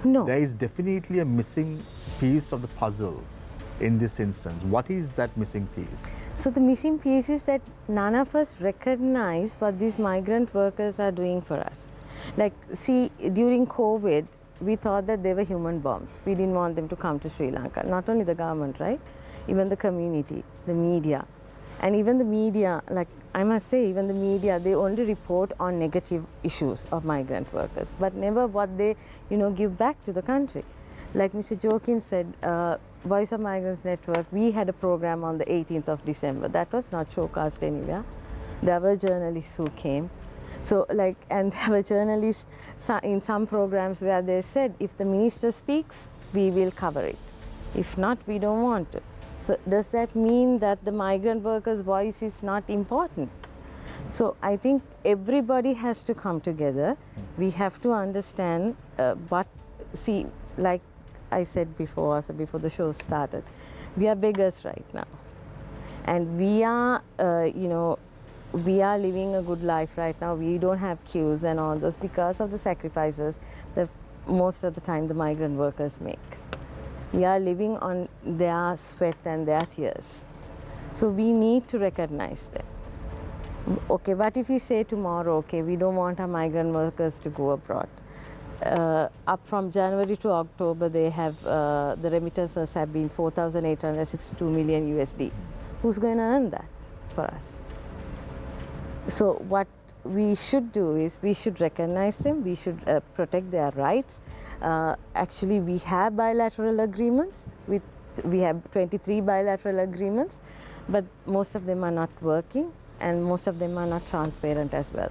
No. There is definitely a missing piece of the puzzle in this instance. What is that missing piece? So the missing piece is that none of us recognize what these migrant workers are doing for us. Like, see, during COVID, we thought that they were human bombs. We didn't want them to come to Sri Lanka. Not only the government, right? Even the community, the media. And even the media, like I must say, even the media, they only report on negative issues of migrant workers, but never what they, give back to the country. Like Mr. Joachim said, Voice of Migrants Network, we had a program on the 18th of December. That was not showcast anywhere. There were journalists who came. So and there were journalists in some programs where they said, if the minister speaks, we will cover it. If not, we don't want to. So does that mean that the migrant workers' voice is not important? So I think everybody has to come together. We have to understand like I said before, also before the show started, we are beggars right now. And we are, we are living a good life right now. We don't have queues and all those because of the sacrifices that most of the time the migrant workers make. We are living on their sweat and their tears. So we need to recognize them. Okay, what if we say tomorrow, okay, we don't want our migrant workers to go abroad? Up from January to October, they have the remittances have been 4,862 million USD. Who's going to earn that for us? So what we should do is we should recognize them. We should protect their rights. Actually, we have bilateral agreements. We have 23 bilateral agreements, but most of them are not working, and most of them are not transparent as well.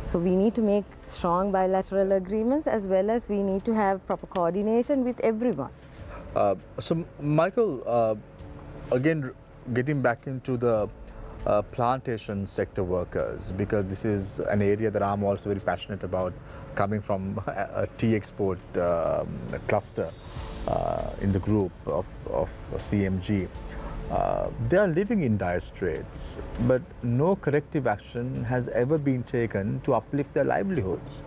So we need to make strong bilateral agreements, as well as we need to have proper coordination with everyone. So, Michael, again, getting back into the plantation sector workers, because this is an area that I'm also very passionate about, coming from a tea export cluster in the group of CMG. They are living in dire straits, but no corrective action has ever been taken to uplift their livelihoods.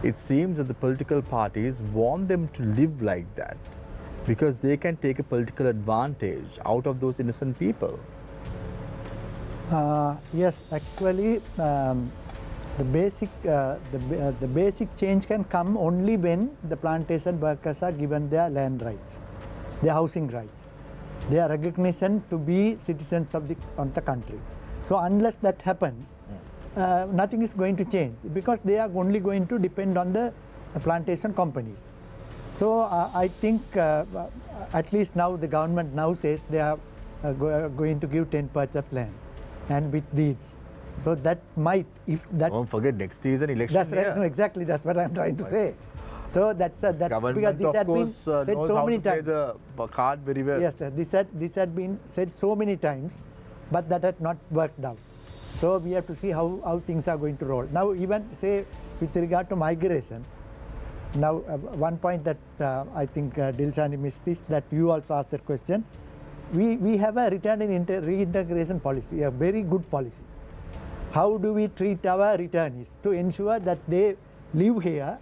It seems that the political parties want them to live like that because they can take a political advantage out of those innocent people. Yes, actually, the basic change can come only when the plantation workers are given their land rights, their housing rights, their recognition to be citizens of the country. So unless that happens, nothing is going to change, because they are only going to depend on the plantation companies. So I think at least now the government now says they are going to give 10% land and with deeds. So that might, if that... Don't forget, next is an election That's year. right, no, exactly, that's what I'm trying to say. So that's because Government, this of had been course, said knows so how many to play times. the card very well. Yes, sir, this had been said so many times, but that had not worked out. So we have to see how things are going to roll. Now, even say with regard to migration, now one point that I think Dilshani missed is that you also asked that question. We have a return and reintegration policy, a very good policy. How do we treat our returnees to ensure that they live here,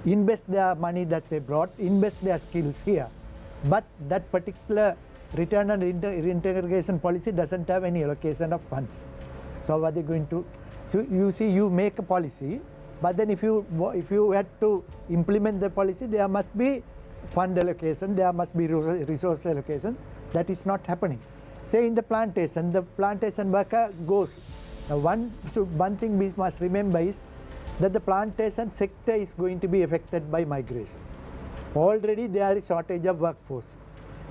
invest their money that they brought, invest their skills here, but that particular return and reintegration policy doesn't have any allocation of funds. So how are they going to? So you see, you make a policy, but then if you had to implement the policy, there must be fund allocation, there must be resource allocation. That is not happening. Say in the plantation worker goes. Now one thing we must remember is that the plantation sector is going to be affected by migration. Already there is shortage of workforce,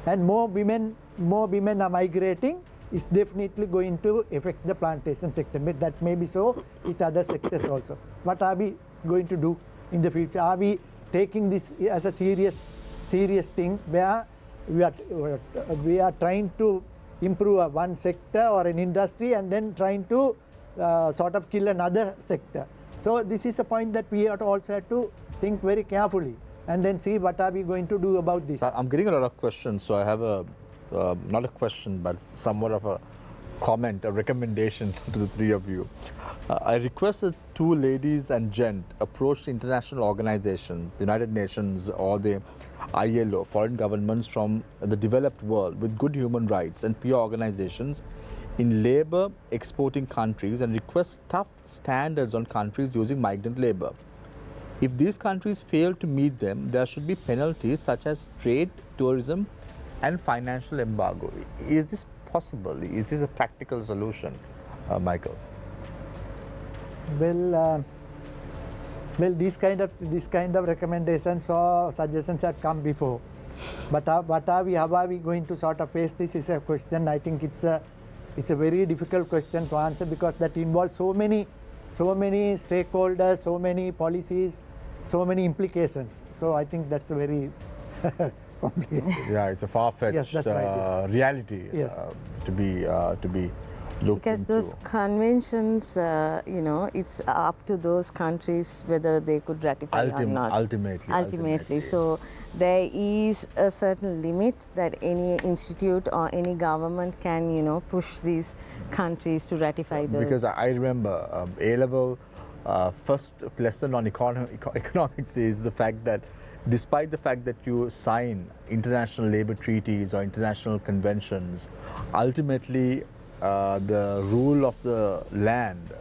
and more women are migrating. Is definitely going to affect the plantation sector. That may be so with other sectors also. What are we going to do in the future? Are we taking this as a serious thing where we are trying to improve one sector or an industry and then trying to sort of kill another sector? So this is a point that we also have to think very carefully and then see what are we going to do about this. I'm getting a lot of questions, so I have not a question, but somewhat of a comment, a recommendation to the three of you. I request that two ladies and gent approach international organizations, the United Nations or the ILO, foreign governments from the developed world with good human rights and peer organizations in labor exporting countries, and request tough standards on countries using migrant labor. If these countries fail to meet them, there should be penalties such as trade, tourism, and financial embargo. Is this possible? Is this a practical solution, Michael? Well, these kind of recommendations or suggestions have come before, but how are we going to sort of face this is a question. I think it's a very difficult question to answer, because that involves so many stakeholders, so many policies, so many implications. So I think that's a very complicated. Yeah, it's a far-fetched yes, that's right, reality yes. To be looked Because into. those conventions, it's up to those countries whether they could ratify or not. Ultimately. So there is a certain limit that any institute or any government can, push these countries to ratify those. Because I remember A-level first lesson on economics is the fact that despite the fact that you sign international labor treaties or international conventions, ultimately the rule of the land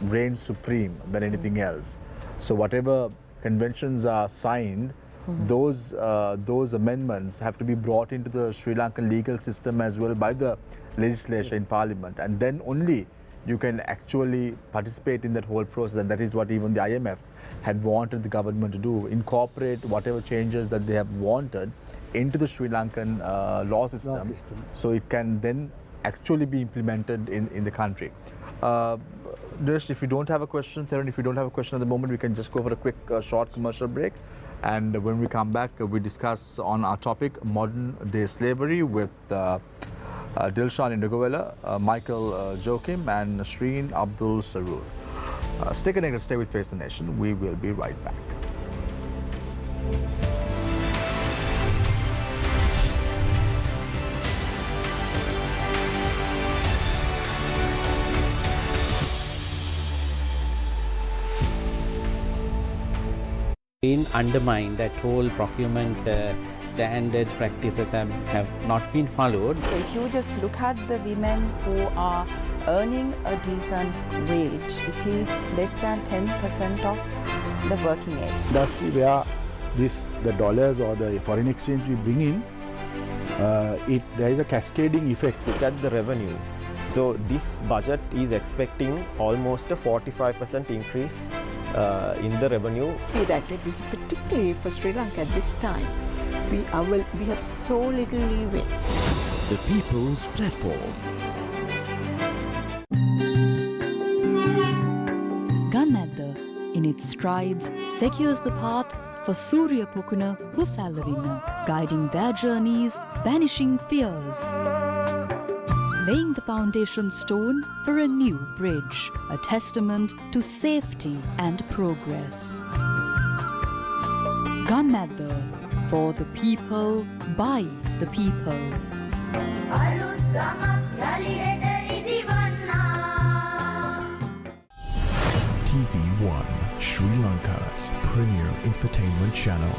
reigns supreme than anything else. So whatever conventions are signed, those amendments have to be brought into the Sri Lankan legal system as well by the legislature in parliament, and then only you can actually participate in that whole process. And that is what even the IMF had wanted the government to do, incorporate whatever changes that they have wanted into the Sri Lankan law system, so it can then actually be implemented in the country. Just if you don't have a question, Theron, if you don't have a question at the moment, we can just go for a quick short commercial break. And when we come back, we discuss on our topic, modern day slavery, with Dilshan Indogowela, Michael Joachim, and Nasreen Abdul Sarur. Stay connected, stay with Face the Nation. We will be right back. Undermine that whole procurement standards, practices have not been followed. So if you just look at the women who are earning a decent wage, it is less than 10% of the working age. Industry where the dollars or the foreign exchange we bring in, there is a cascading effect. Look at the revenue. So this budget is expecting almost a 45% increase in the revenue. That is particularly for Sri Lanka at this time. We have so little leeway. The People's Platform. Ganmadda, in its strides, secures the path for Surya Pukuna Husallavina, guiding their journeys, banishing fears. Laying the foundation stone for a new bridge, a testament to safety and progress. Ganmadda, for the people, by the people. TV1, Sri Lanka's premier infotainment channel.